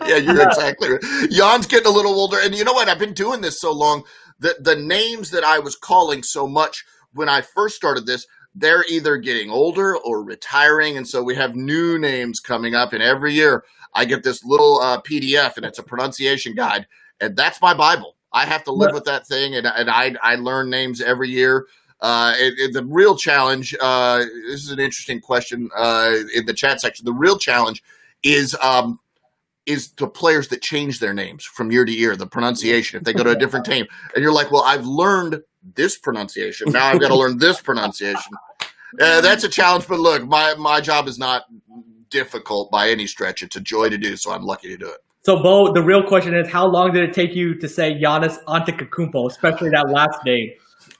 Yeah, you're exactly right. Jan's getting a little older. And you know what? I've been doing this so long that the names that I was calling so much when I first started this, they're either getting older or retiring. And so we have new names coming up. And every year I get this little PDF, and it's a pronunciation guide. And that's my Bible. I have to live with that thing, and I learn names every year. The real challenge, this is an interesting question in the chat section. The real challenge is the players that change their names from year to year, the pronunciation. If they go to a different team, and you're like, well, I've learned this pronunciation. Now I've got to learn this pronunciation. That's a challenge, but look, my job is not difficult by any stretch. It's a joy to do, so I'm lucky to do it. So, Beau, the real question is, how long did it take you to say Giannis Antetokounmpo, especially that last name?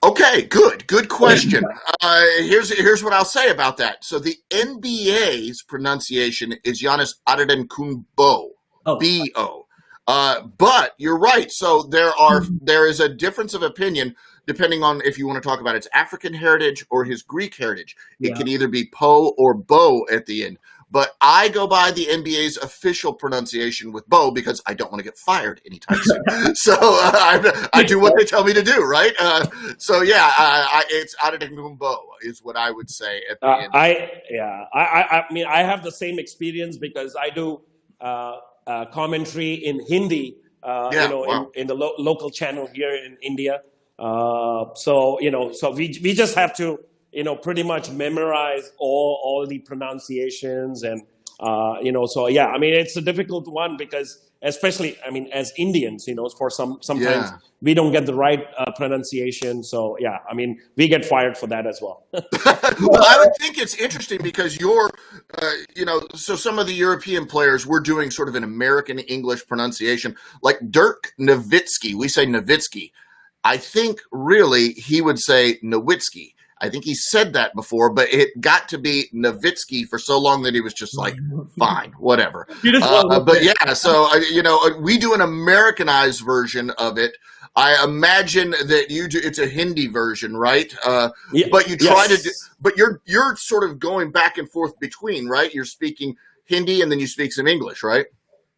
Okay, good question. Here's what I'll say about that. So the NBA's pronunciation is Giannis Antetokounmpo, B-O. But you're right. So there is a difference of opinion depending on if you want to talk about its African heritage or his Greek heritage. It can either be Poe or Beau at the end. But I go by the NBA's official pronunciation with Beau because I don't want to get fired anytime soon. So I do what they tell me to do, right? It's Antetokounmpo is what I would say at the end. I mean, I have the same experience because I do commentary in Hindi Yeah, in the local channel here in India. So we just have to, pretty much memorize all the pronunciations and, so yeah, I mean, it's a difficult one because especially, I mean, as Indians, for sometimes Yeah. we don't get the right pronunciation. So yeah, I mean, we get fired for that as well. Well, I would think it's interesting because so some of the European players were doing sort of an American English pronunciation, like Dirk Nowitzki. We say Nowitzki. I think really he would say Nowitzki. I think he said that before, but it got to be Nowitzki for so long that he was just like, fine, whatever. But yeah, so, we do an Americanized version of it. I imagine that you do. It's a Hindi version, right? But you try to, but you're sort of going back and forth between, right? You're speaking Hindi and then you speak some English, right?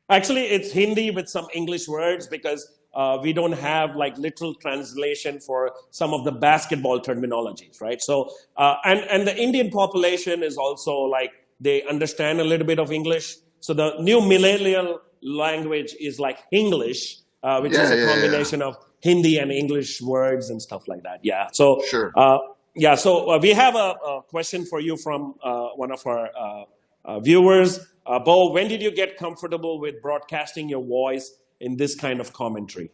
Actually, it's Hindi with some English words because we don't have like literal translation for some of the basketball terminologies, right? So, and the Indian population is also like, they understand a little bit of English. So the new millennial language is like English, which is a combination of Hindi and English words and stuff like that. Yeah. So, sure. So we have a question for you from one of our viewers. Beau, when did you get comfortable with broadcasting your voice in this kind of commentary?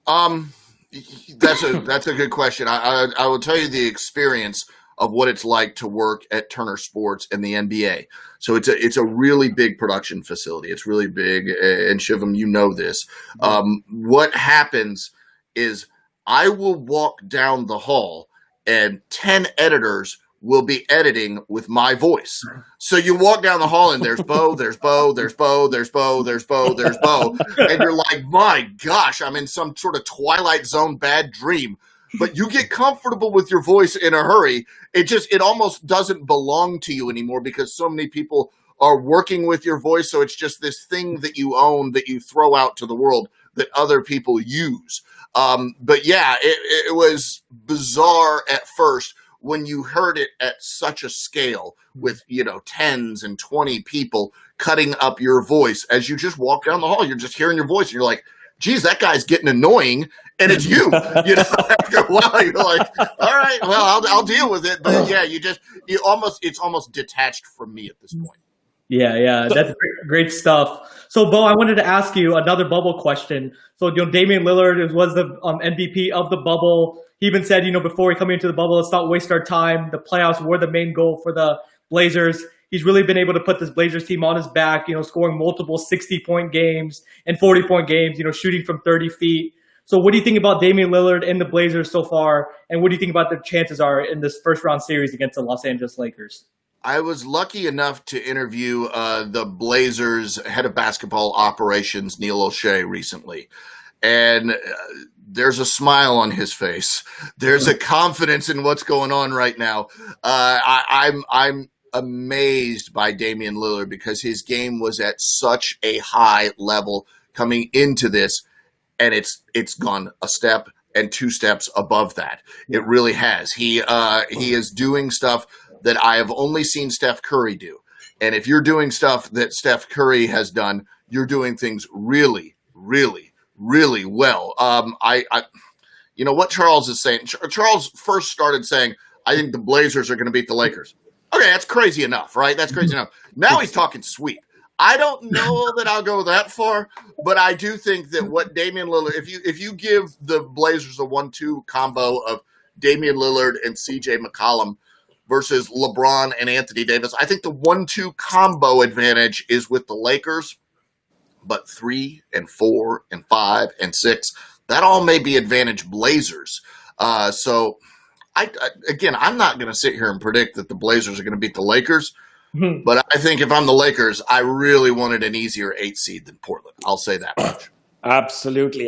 That's a good question. I will tell you the experience of what it's like to work at Turner Sports and the NBA. So it's a really big production facility. It's really big, and Shivam, you know this. What happens is I will walk down the hall and 10 editors will be editing with my voice. So you walk down the hall and there's Beau, there's Beau, there's Beau, there's Beau, there's Beau, there's Beau. And you're like, my gosh, I'm in some sort of Twilight Zone bad dream. But you get comfortable with your voice in a hurry. It almost doesn't belong to you anymore because so many people are working with your voice. So it's just this thing that you own that you throw out to the world that other people use. But yeah, it was bizarre at first when you heard it at such a scale with, tens and 20 people cutting up your voice as you just walk down the hall. You're just hearing your voice and you're like, geez, that guy's getting annoying. And it's you, after a while, you're like, all right, well, I'll deal with it. But yeah, it's almost detached from me at this point. Yeah, that's great stuff. So, Beau, I wanted to ask you another bubble question. So, Damian Lillard was the MVP of the bubble. He even said, before we come into the bubble, let's not waste our time. The playoffs were the main goal for the Blazers. He's really been able to put this Blazers team on his back, scoring multiple 60-point games and 40-point games, shooting from 30 feet. So what do you think about Damian Lillard and the Blazers so far? And what do you think about their chances are in this first-round series against the Los Angeles Lakers? I was lucky enough to interview the Blazers head of basketball operations, Neil O'Shea, recently. And there's a smile on his face. There's a confidence in what's going on right now. I'm amazed by Damian Lillard because his game was at such a high level coming into this, and it's gone a step and two steps above that. It really has. He is doing stuff that I have only seen Steph Curry do. And if you're doing stuff that Steph Curry has done, you're doing things really, really, really well. What Charles is saying. Charles first started saying, I think the Blazers are going to beat the Lakers. Okay, that's crazy enough, right? That's crazy enough. Now he's talking sweep. I don't know that I'll go that far, but I do think that what Damian Lillard, if you give the Blazers a 1-2 combo of Damian Lillard and CJ McCollum versus LeBron and Anthony Davis, I think the 1-2 combo advantage is with the Lakers, but 3 and 4 and 5 and 6, that all may be advantage Blazers. So I'm not going to sit here and predict that the Blazers are going to beat the Lakers. But I think if I'm the Lakers, I really wanted an easier 8 seed than Portland. I'll say that much. Absolutely.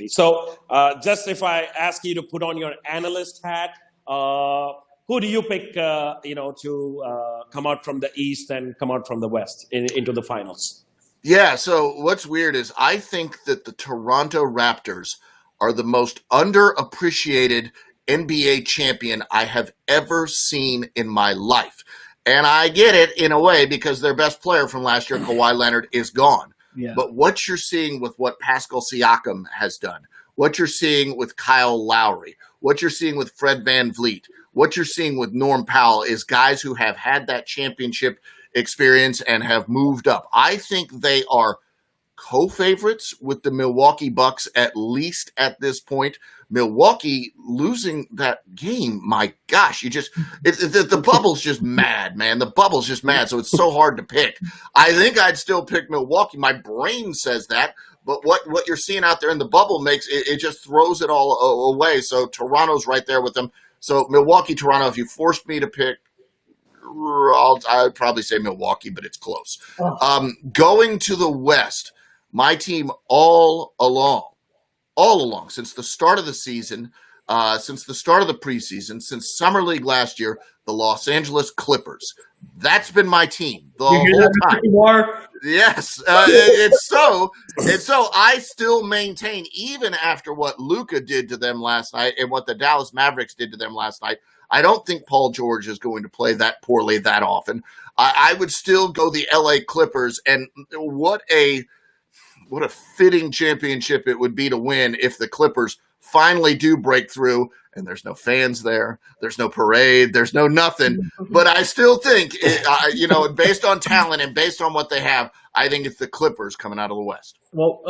So just if I ask you to put on your analyst hat, who do you pick, to come out from the East and come out from the West into the finals? Yeah, so what's weird is I think that the Toronto Raptors are the most underappreciated NBA champion I have ever seen in my life. And I get it in a way because their best player from last year, Kawhi Leonard, is gone. Yeah. But what you're seeing with what Pascal Siakam has done, what you're seeing with Kyle Lowry, what you're seeing with Fred VanVleet, what you're seeing with Norm Powell is guys who have had that championship experience and have moved up. I think they are co-favorites with the Milwaukee Bucks, at least at this point. Milwaukee losing that game, my gosh, the bubble's just mad, man. The bubble's just mad, so it's so hard to pick. I think I'd still pick Milwaukee. My brain says that, but what you're seeing out there in the bubble makes it just throws it all away. So Toronto's right there with them. So Milwaukee, Toronto, if you forced me to pick, I'd probably say Milwaukee, but it's close. Going to the West, my team all along, since the start of the season, since the start of the preseason, since Summer League last year, the Los Angeles Clippers. That's been my team the whole time. Yes, it's so. I still maintain, even after what Luka did to them last night and what the Dallas Mavericks did to them last night, I don't think Paul George is going to play that poorly that often. I would still go the LA Clippers, and what a fitting championship it would be to win if the Clippers finally do break through, and there's no fans there, there's no parade, there's no nothing. But I still think, based on talent and based on what they have, I think it's the Clippers coming out of the West. Well,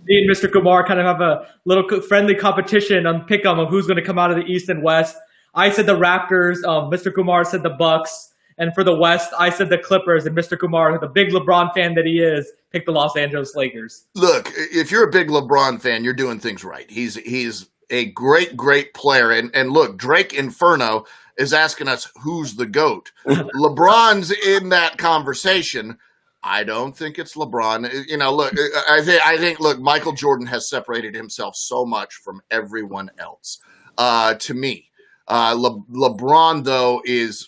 me and Mr. Kumar kind of have a little friendly competition on pick 'em of who's going to come out of the East and West. I said the Raptors, Mr. Kumar said the Bucks, and for the West, I said the Clippers, and Mr. Kumar, the big LeBron fan that he is, picked the Los Angeles Lakers. Look, if you're a big LeBron fan, you're doing things right. He's a great player. And look, Drake Inferno is asking us who's the GOAT. LeBron's in that conversation. I don't think it's LeBron. Look, I think, Michael Jordan has separated himself so much from everyone else. To me, LeBron, though, is...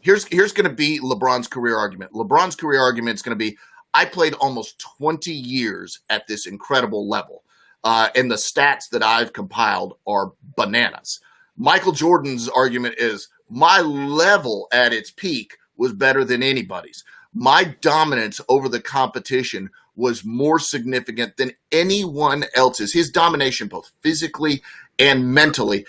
Here's going to be LeBron's career argument. LeBron's career argument is going to be, I played almost 20 years at this incredible level, and the stats that I've compiled are bananas. Michael Jordan's argument is, my level at its peak was better than anybody's. My dominance over the competition was more significant than anyone else's. His domination, both physically and mentally.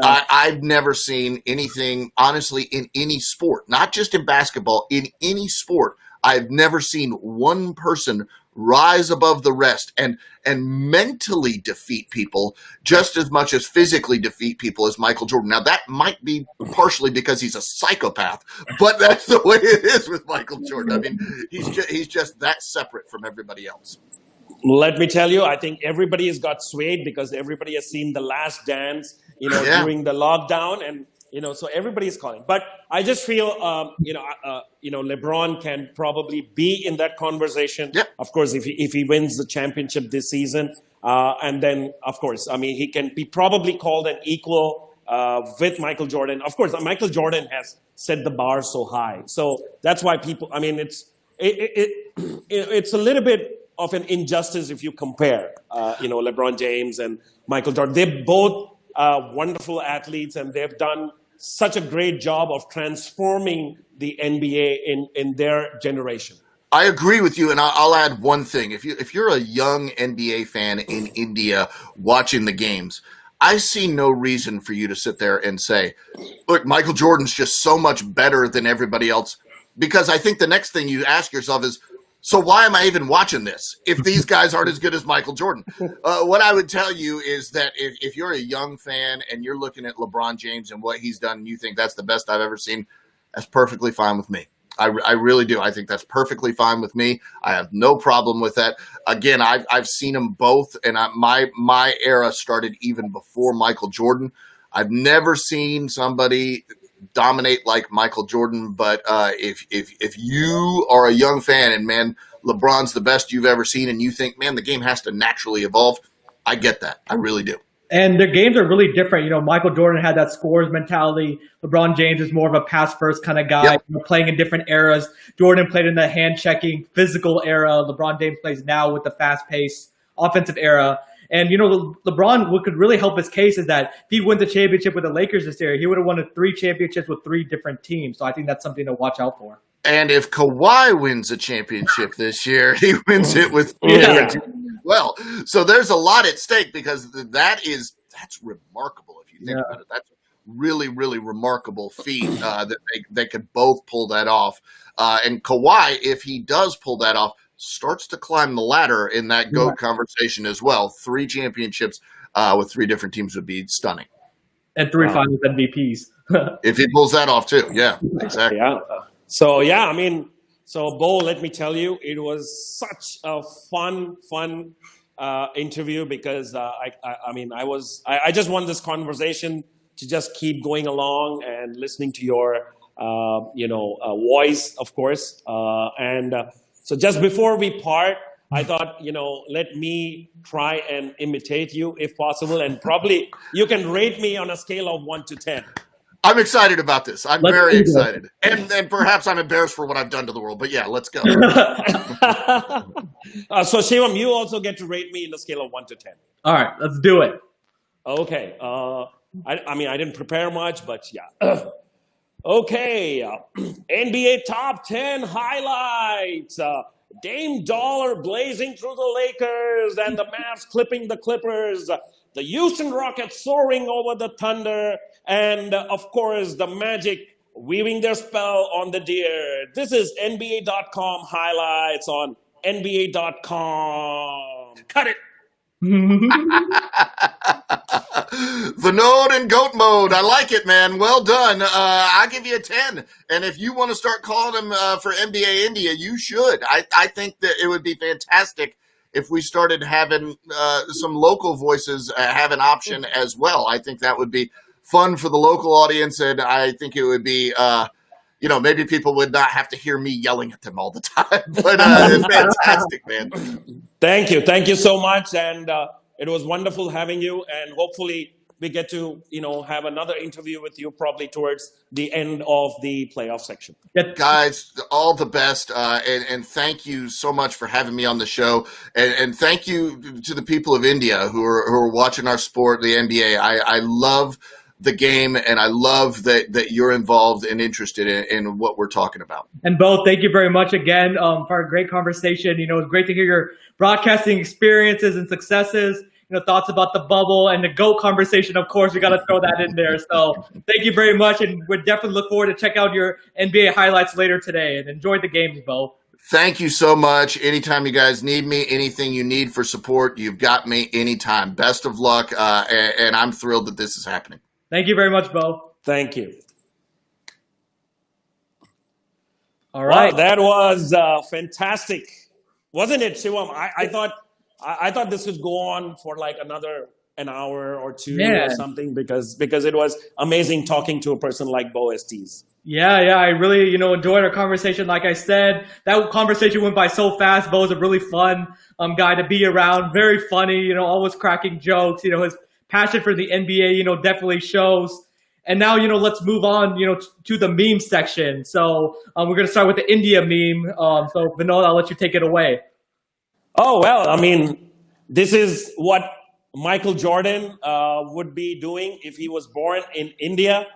I've never seen anything, honestly, in any sport, not just in basketball, in any sport. I've never seen one person rise above the rest and mentally defeat people just as much as physically defeat people as Michael Jordan. Now, that might be partially because he's a psychopath, but that's the way it is with Michael Jordan. I mean, he's just that separate from everybody else. Let me tell you, I think everybody has got swayed because everybody has seen The Last Dance, during the lockdown, and so everybody is calling. But I just feel, LeBron can probably be in that conversation. Yep. Of course, if he wins the championship this season, and then of course, he can be probably called an equal with Michael Jordan. Of course, Michael Jordan has set the bar so high, so that's why people. I mean, it's a little bit of an injustice if you compare, LeBron James and Michael Jordan. They're both wonderful athletes, and they've done such a great job of transforming the NBA in their generation. I agree with you, and I'll add one thing. If you're a young NBA fan in India watching the games, I see no reason for you to sit there and say, look, Michael Jordan's just so much better than everybody else, because I think the next thing you ask yourself is, so why am I even watching this if these guys aren't as good as Michael Jordan? What I would tell you is that if you're a young fan and you're looking at LeBron James and what he's done and you think that's the best I've ever seen, that's perfectly fine with me. I really do. I think that's perfectly fine with me. I have no problem with that. Again, I've seen them both, and my era started even before Michael Jordan. I've never seen somebody dominate like Michael Jordan, but if you are a young fan and, man, LeBron's the best you've ever seen, and you think, man, the game has to naturally evolve, I get that. I really do. And their games are really different. Michael Jordan had that scores mentality. LeBron James is more of a pass-first kind of guy, Yep. Playing in different eras. Jordan played in the hand-checking, physical era. LeBron James plays now with the fast-paced offensive era. And, LeBron, what could really help his case is that if he wins a championship with the Lakers this year, he would have won 3 championships with 3 different teams. So I think that's something to watch out for. And if Kawhi wins a championship this year, he wins it with different teams as well. So there's a lot at stake because that's remarkable if you think about it. That's really, really remarkable feat that they could both pull that off. And Kawhi, if he does pull that off, starts to climb the ladder in that GOAT conversation as well. 3 championships with 3 different teams would be stunning. And 3 finals MVPs. If he pulls that off too. Yeah, exactly. Yeah. So, yeah, I mean, so Beau, let me tell you, it was such a fun interview because I just want this conversation to just keep going along and listening to your, voice, of course. So just before we part, I thought, let me try and imitate you if possible. And probably you can rate me on a scale of 1 to 10. I'm excited about this. I'm very excited. And perhaps I'm embarrassed for what I've done to the world. But yeah, let's go. So Shivam, you also get to rate me in a scale of 1 to 10. All right, let's do it. Okay. I didn't prepare much, but yeah. Okay. NBA top 10 highlights. Dame Dollar blazing through the Lakers and the Mavs clipping the Clippers. The Houston Rockets soaring over the Thunder, and of course, the Magic weaving their spell on the Deer. This is NBA.com highlights on NBA.com. Cut it. Vinod in GOAT mode. I like it, man. Well done. I'll give you a 10. And if you want to start calling him for NBA India, you should. I think that it would be fantastic if we started having some local voices have an option as well. I think that would be fun for the local audience, and I think it would be, maybe people would not have to hear me yelling at them all the time. But it's fantastic, man. Thank you so much, and it was wonderful having you, and hopefully we get to, have another interview with you probably towards the end of the playoff section. Guys, all the best, and thank you so much for having me on the show, and thank you to the people of India who are watching our sport, the NBA. I love the game, and I love that you're involved and interested in what we're talking about. And Beau, thank you very much again for a great conversation. It's great to hear your broadcasting experiences and successes. Thoughts about the bubble and the GOAT conversation, of course, we got to throw that in there. So thank you very much, and we definitely look forward to check out your NBA highlights later today, and enjoy the games, Beau. Thank you so much. Anytime you guys need me, anything you need for support, you've got me anytime. Best of luck, and I'm thrilled that this is happening. Thank you very much, Beau. Thank you. All right. Well, that was fantastic, wasn't it, Shivam? I thought this would go on for like an hour or two or something because it was amazing talking to a person like Beau Estes. Yeah, I really, enjoyed our conversation. Like I said, that conversation went by so fast. Beau's a really fun guy to be around. Very funny, always cracking jokes. His passion for the NBA, definitely shows. And now, let's move on, to the meme section. So we're going to start with the India meme. So Vinod, I'll let you take it away. Oh, well, this is what Michael Jordan would be doing if he was born in India.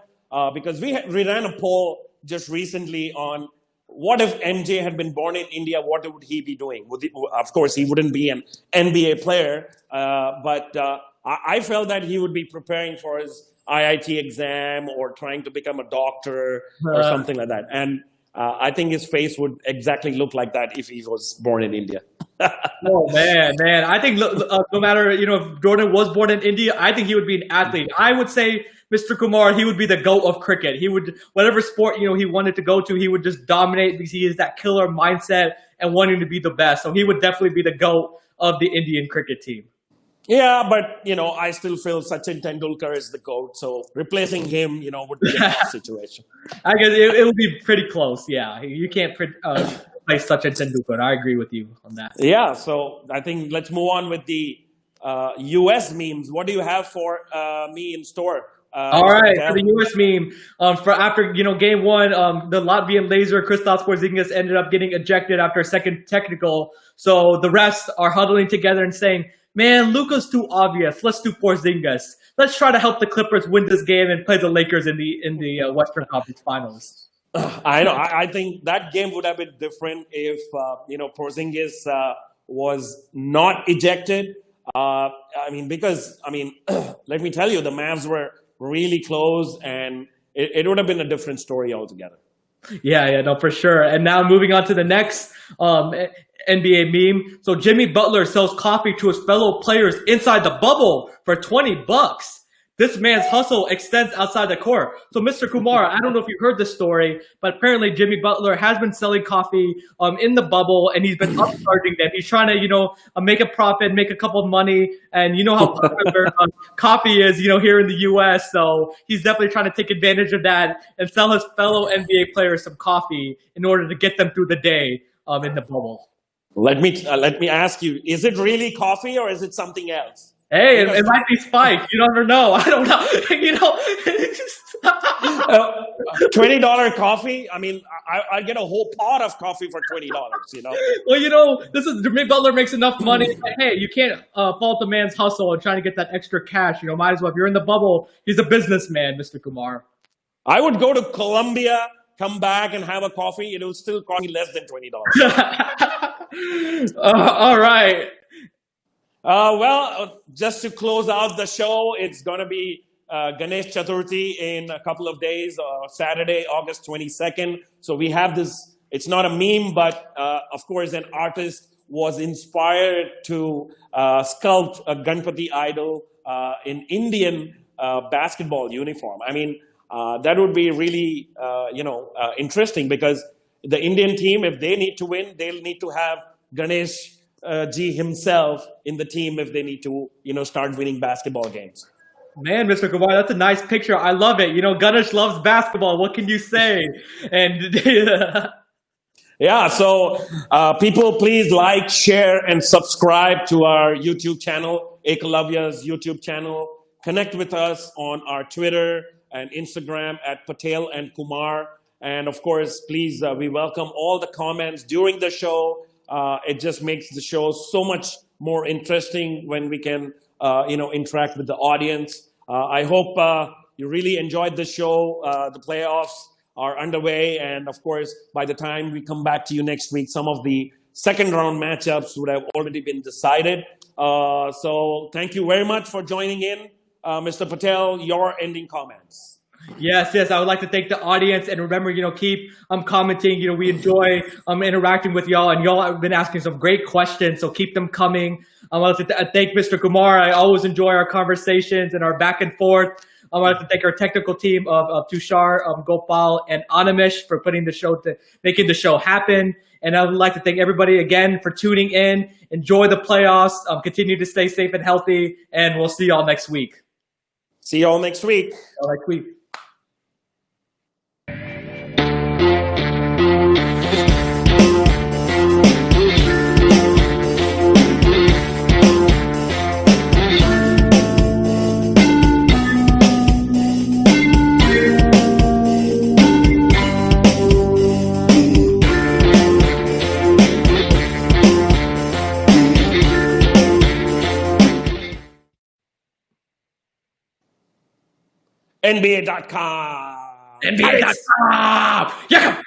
Because we ran a poll just recently on what if MJ had been born in India, what would he be doing? Of course, he wouldn't be an NBA player, but I felt that he would be preparing for his IIT exam or trying to become a doctor or something like that. And I think his face would exactly look like that if he was born in India. Oh, man. I think no matter, if Jordan was born in India, I think he would be an athlete. I would say Mr. Kumar, he would be the GOAT of cricket. He would, whatever sport, he wanted to go to, he would just dominate because he is that killer mindset and wanting to be the best. So he would definitely be the GOAT of the Indian cricket team. Yeah, but, I still feel Sachin Tendulkar is the GOAT. So replacing him, would be a tough situation. I guess it would be pretty close. Yeah, you can't replace Sachin Tendulkar. I agree with you on that. Yeah, so I think let's move on with the U.S. memes. What do you have for me in store? All right, for the U.S. meme, for after game one, the Latvian laser Kristaps Porzingis ended up getting ejected after a second technical. So the refs are huddling together and saying, "Man, Luka's too obvious. Let's do Porzingis. Let's try to help the Clippers win this game and play the Lakers in the Western Conference Finals." I know. I think that game would have been different if Porzingis was not ejected. Because let me tell you, the Mavs were really close, and it would have been a different story altogether. Yeah, no, for sure. And now moving on to the next NBA meme. So Jimmy Butler sells coffee to his fellow players inside the bubble for $20. This man's hustle extends outside the court. So, Mr. Kumar, I don't know if you heard this story, but apparently Jimmy Butler has been selling coffee in the bubble, and he's been upcharging them. He's trying to, make a profit, make a couple of money, and you know how popular coffee is, here in the U.S. So he's definitely trying to take advantage of that and sell his fellow NBA players some coffee in order to get them through the day in the bubble. Let me ask you: is it really coffee or is it something else? Hey, it might be spiked. You never know. I don't know. $20 coffee. I'd get a whole pot of coffee for $20. Well, this is Jimmy Butler makes enough money. Hey, you can't fault the man's hustle and trying to get that extra cash. Might as well. If you're in the bubble, he's a businessman, Mr. Kumar. I would go to Colombia, come back and have a coffee. It will still cost me less than $20. All right. Just to close out the show, it's going to be Ganesh Chaturthi in a couple of days, Saturday, August 22nd. So we have this, it's not a meme, but of course an artist was inspired to sculpt a Ganpati idol in Indian basketball uniform. That would be really, interesting, because the Indian team, if they need to win, they'll need to have Ganesh Ji himself in the team if they need to, start winning basketball games. Man, Mr. Kumar, that's a nice picture. I love it. Ganesh loves basketball. What can you say? And yeah, so people, please like, share, and subscribe to our YouTube channel, Ekalavya's YouTube channel. Connect with us on our Twitter and Instagram at Patel and Kumar. And of course, please, we welcome all the comments during the show. It just makes the show so much more interesting when we can, interact with the audience. I hope you really enjoyed the show. The playoffs are underway. And of course, by the time we come back to you next week, some of the second round matchups would have already been decided. So thank you very much for joining in. Mr. Patel, your ending comments. Yes. I would like to thank the audience, and remember, keep commenting. We enjoy interacting with y'all, and y'all have been asking some great questions, so keep them coming. I want to thank Mr. Kumar. I always enjoy our conversations and our back and forth. I want to thank our technical team of Tushar, Gopal, and Animesh for making the show happen. And I would like to thank everybody again for tuning in. Enjoy the playoffs. Continue to stay safe and healthy, and we'll see y'all next week. See y'all next week. NBA.com. NBA.com. Yeah.